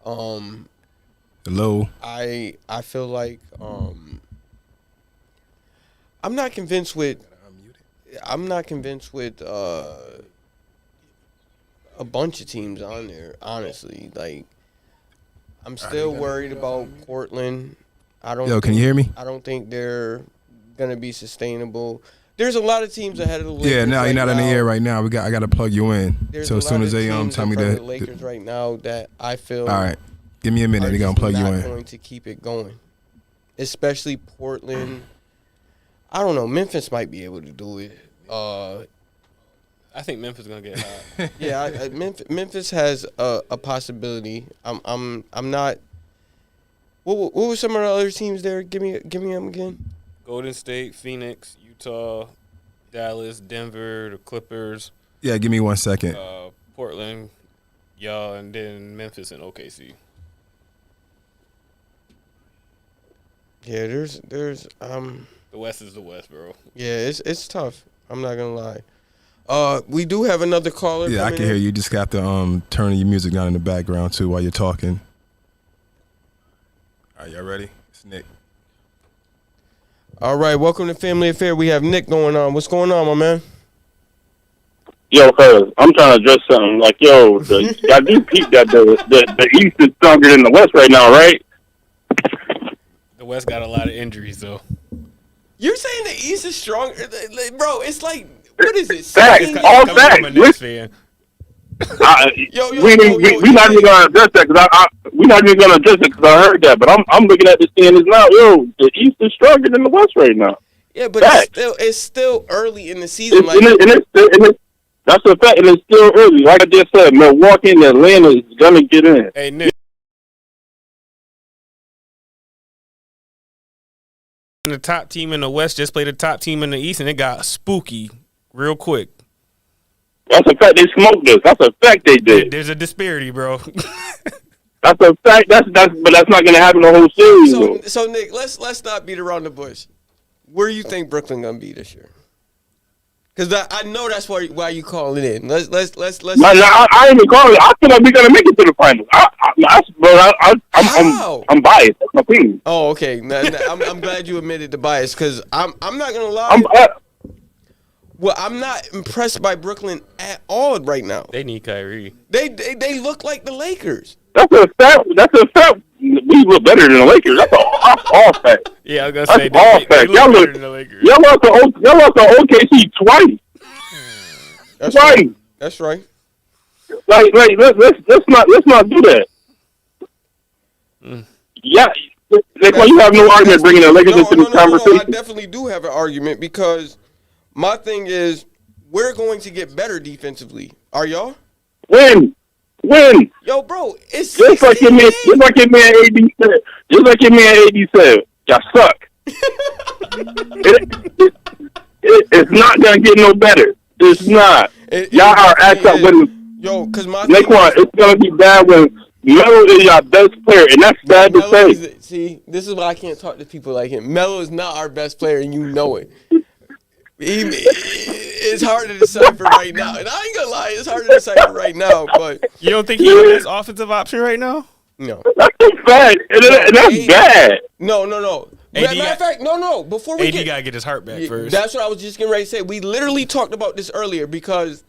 F: Hello.
B: I feel like I'm not convinced with a bunch of teams on there, honestly. Like, I'm still worried about Portland.
F: Can you hear me?
B: I don't think they're gonna be sustainable. There's a lot of teams ahead of the Lakers.
F: Yeah, you're not in the air right now. I got to plug you in.
B: So
F: as soon as they tell me that
B: the Lakers right now that I feel.
F: All right, give me a minute. They're gonna plug you in.
B: Going to keep it going, especially Portland. I don't know. Memphis might be able to do it.
C: I think Memphis is gonna get hot.
B: Yeah, Memphis has a possibility. I'm not. What were some of the other teams there? Give me them again.
C: Golden State, Phoenix, Utah, Dallas, Denver, the Clippers.
F: Yeah, give me 1 second.
C: Portland, y'all, and then Memphis and OKC.
B: Yeah, there's
C: The West is the West, bro.
B: Yeah, it's tough. I'm not gonna lie. We do have another caller.
F: Yeah, I can hear you. You just got to turn your music down in the background too while you're talking. All right, y'all ready? It's Nick.
B: All right, welcome to Family Affair. We have Nick going on. What's going on, my man?
P: Yo, cuz, I'm trying to address something. Like, yo, I do peep that the East is stronger than the West right now, right?
C: The West got a lot of injuries, though.
B: You're saying the East is stronger? Bro, it's like, what is it?
P: Facts, all facts. We're not even gonna address that because we're not even gonna address it because I heard that. But I'm looking at the standings now. Yo, the East is stronger than the West right now.
B: Yeah, but it's still early in the season.
P: That's a fact, and it's still early. Like I just said, Milwaukee and Atlanta is gonna get in.
C: Hey, Nick. The top team in the West just played the top team in the East, and it got spooky real quick.
P: That's a fact. They smoked us. That's a fact. They did.
C: There's a disparity, bro.
P: That's a fact. But that's not gonna happen the whole series.
B: So Nick, let's not beat around the bush. Where do you think Brooklyn gonna be this year? Because I know that's why you calling in. Let's.
P: No, I ain't even calling. I feel like we're gonna make it to the finals. I'm biased. That's my opinion.
B: Oh, okay. I'm glad you admitted the bias because I'm not gonna lie. I'm not impressed by Brooklyn at all right now.
C: They need Kyrie.
B: They look like the Lakers.
P: That's a fact. We look better than the Lakers. That's all fact.
C: Yeah, I was gonna say
P: all
C: they
P: fact.
C: Y'all look better than the Lakers.
P: Y'all lost to OKC twice.
B: That's
P: twice.
B: Right. That's right.
P: Like let's not do that. Yeah, you have no argument bringing the Lakers into this conversation.
B: No, I definitely do have an argument because my thing is we're going to get better defensively. Are y'all?
P: When?
B: Yo, bro, it's
P: just like your man AD said. Y'all suck. It's not gonna get no better. It's not. Y'all are acting up when.
B: Yo, cause my
P: Naquan, it's gonna be bad when Melo is your best player, and that's bad to say.
B: See, this is why I can't talk to people like him. Melo is not our best player, and you know it. It's hard to decipher right now, and I ain't gonna lie, it's hard to decipher right now. But
C: you don't think he's the best offensive option right now?
B: No,
P: that's bad, and that's bad.
B: No. Matter of fact, no. Before we
C: AD gotta get his heart back first.
B: That's what I was just getting ready to say. We literally talked about this earlier because,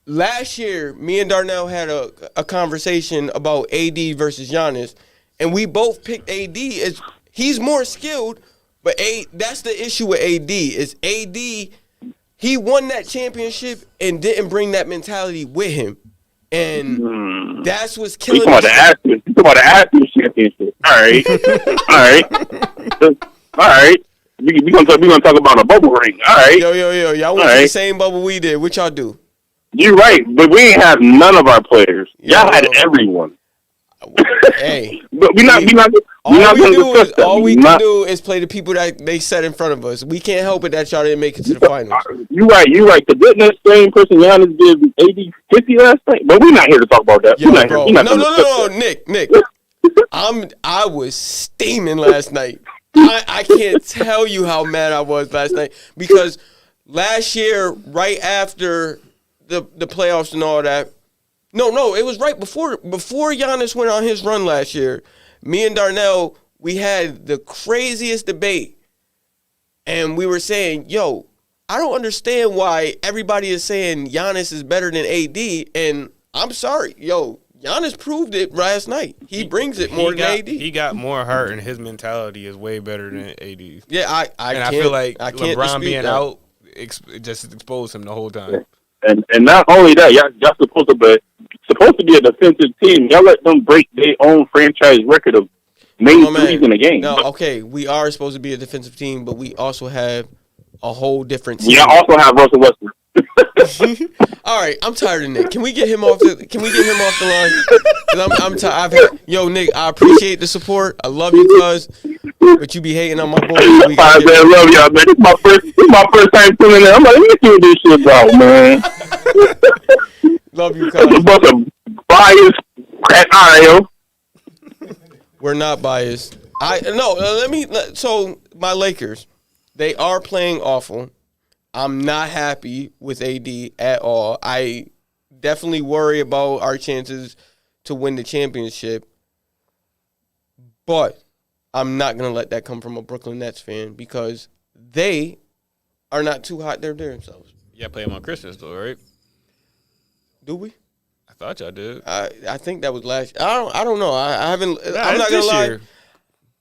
B: last year, me and Darnell had a conversation about AD versus Giannis, and we both picked AD as he's more skilled, but that's the issue with AD is AD, he won that championship and didn't bring that mentality with him. And that's what's killing
P: us. You talking about the Ashes championship. All right. All right. We're gonna talk about a bubble ring. All right.
B: Yo. Y'all went to the same bubble we did. What y'all do?
P: You're right, but we ain't have none of our players. Y'all had everyone.
B: Hey,
P: but all we can
B: do is play the people that they set in front of us. We can't help it that y'all didn't make it to the finals.
P: You're right. The goodness same person Giannis did 80-50 last night, but we're not here to talk about that.
B: Yo, no, Nick. I was steaming last night. I can't tell you how mad I was last night because last year, right after the playoffs and all that. No, it was right before Giannis went on his run last year. Me and Darnell, we had the craziest debate, and we were saying, yo, I don't understand why everybody is saying Giannis is better than AD, and I'm sorry, yo, Giannis proved it last night. He brings it more than AD.
C: He got more heart, and his mentality is way better than AD.
B: Yeah, I
C: feel like LeBron being out just exposed him the whole time.
P: And not only that, y'all supposed to be a defensive team. Y'all let them break their own franchise record of made threes in a game.
B: No, okay, we are supposed to be a defensive team, but we also have a whole different team.
P: Yeah, also have Russell Westbrook.
B: All right, I'm tired of Nick. Can we get him off the line? 'Cause I'm tired. Yo, Nick, I appreciate the support. I love you, cuz. But you be hating on my boys.
P: I love y'all, man. This is my first time tuning in. I'm like, let me see what this shit's about, man.
B: Love you, cuz.
P: It's a bunch of biased crap. All right, yo.
B: We're not biased. So my Lakers, they are playing awful. I'm not happy with AD at all. I definitely worry about our chances to win the championship. But I'm not going to let that come from a Brooklyn Nets fan because they are not too hot there themselves.
C: Yeah, play them on Christmas, though, right?
B: Do we?
C: I thought y'all did.
B: I think that was last year. I don't know. I haven't. I'm not going to lie.
C: Year.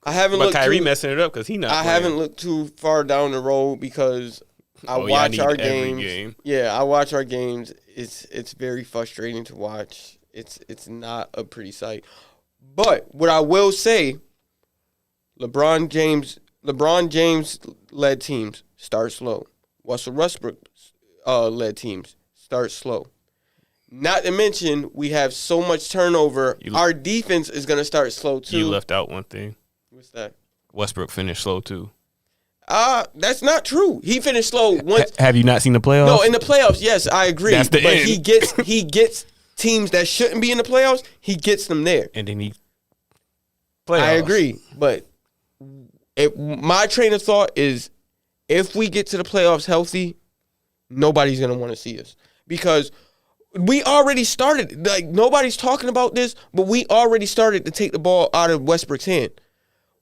B: I haven't
C: but
B: looked
C: Kyrie
B: too,
C: messing it up because he not
B: I
C: playing.
B: haven't looked too far down the road because I watch our games. Yeah, I watch our games. It's very frustrating to watch. It's not a pretty sight. But what I will say, LeBron James led teams start slow. Russell Westbrook led teams start slow. Not to mention we have so much turnover. Our defense is going to start slow too.
C: You left out one thing.
B: What's that?
C: Westbrook finished slow too.
B: That's not true. He finished slow once.
C: Have you not seen the playoffs?
B: No, in the playoffs, yes, I agree.
C: That's the end.
B: He gets teams that shouldn't be in the playoffs. He gets them there,
C: and then he.
B: Playoffs. I agree, but my train of thought is, if we get to the playoffs healthy, nobody's gonna want to see us because we already started. Like nobody's talking about this, but we already started to take the ball out of Westbrook's hand.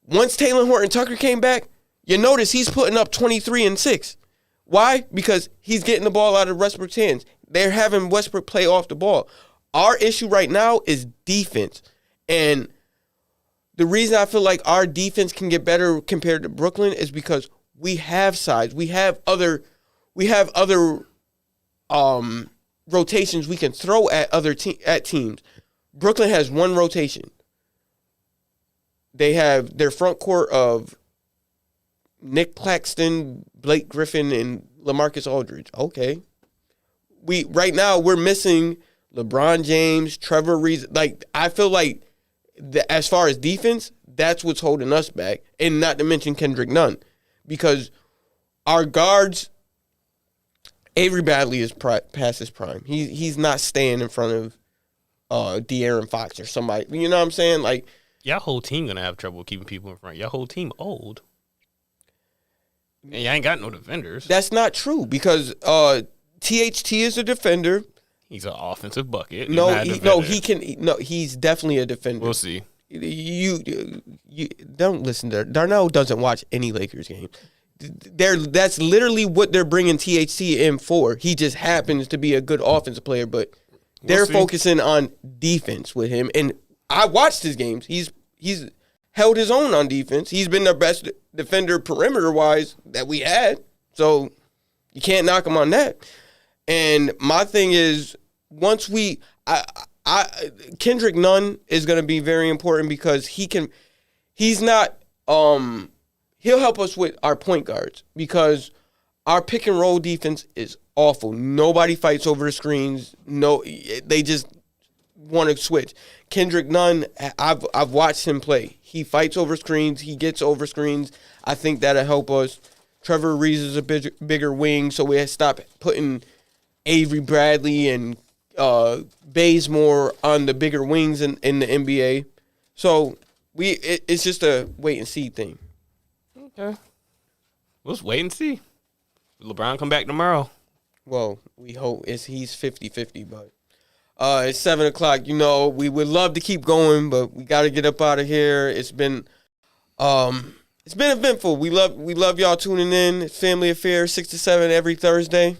B: Once Taylor Horton-Tucker came back, you notice he's putting up 23 and 6. Why? Because he's getting the ball out of Westbrook's hands. They're having Westbrook play off the ball. Our issue right now is defense. And the reason I feel like our defense can get better compared to Brooklyn is because we have size. We have other rotations we can throw at at teams. Brooklyn has one rotation. They have their front court of Nick Claxton, Blake Griffin, and LaMarcus Aldridge. Okay. Right now we're missing LeBron James, Trevor Reeves. Like I feel like as far as defense, that's what's holding us back. And not to mention Kendrick Nunn. Because our guards, Avery Bradley is past his prime. He's not staying in front of De'Aaron Fox or somebody. You know what I'm saying? Like
C: y'all whole team gonna have trouble keeping people in front. Y'all whole team old. And y'all ain't got no defenders.
B: That's not true because THT is a defender.
C: He's an offensive bucket.
B: He's definitely a defender.
C: We'll see.
B: You don't listen to Darnell doesn't watch any Lakers game. That's literally what they're bringing THT in for. He just happens to be a good offensive player, but they're focusing on defense with him. And I watched his games. He's held his own on defense. He's been the best defender perimeter-wise that we had. So you can't knock him on that. And my thing is, once Kendrick Nunn is going to be very important because he's not he'll help us with our point guards because our pick and roll defense is awful. Nobody fights over the screens. No, they just want to switch. Kendrick Nunn, I've watched him play. He fights over screens. He gets over screens. I think that'll help us. Trevor Reeves is a bigger wing, so we stop putting Avery Bradley and Bazemore on the bigger wings in the NBA. So it's just a wait and see thing.
C: Okay. We'll just wait and see. LeBron come back tomorrow.
B: Well, we hope he's 50-50, but it's 7 o'clock. You know, we would love to keep going, but we got to get up out of here. It's been eventful. We love y'all tuning in. It's Family Affair 6 to 7 every Thursday.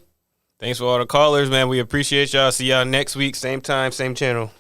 C: Thanks for all the callers, man. We appreciate y'all. See y'all next week, same time, same channel.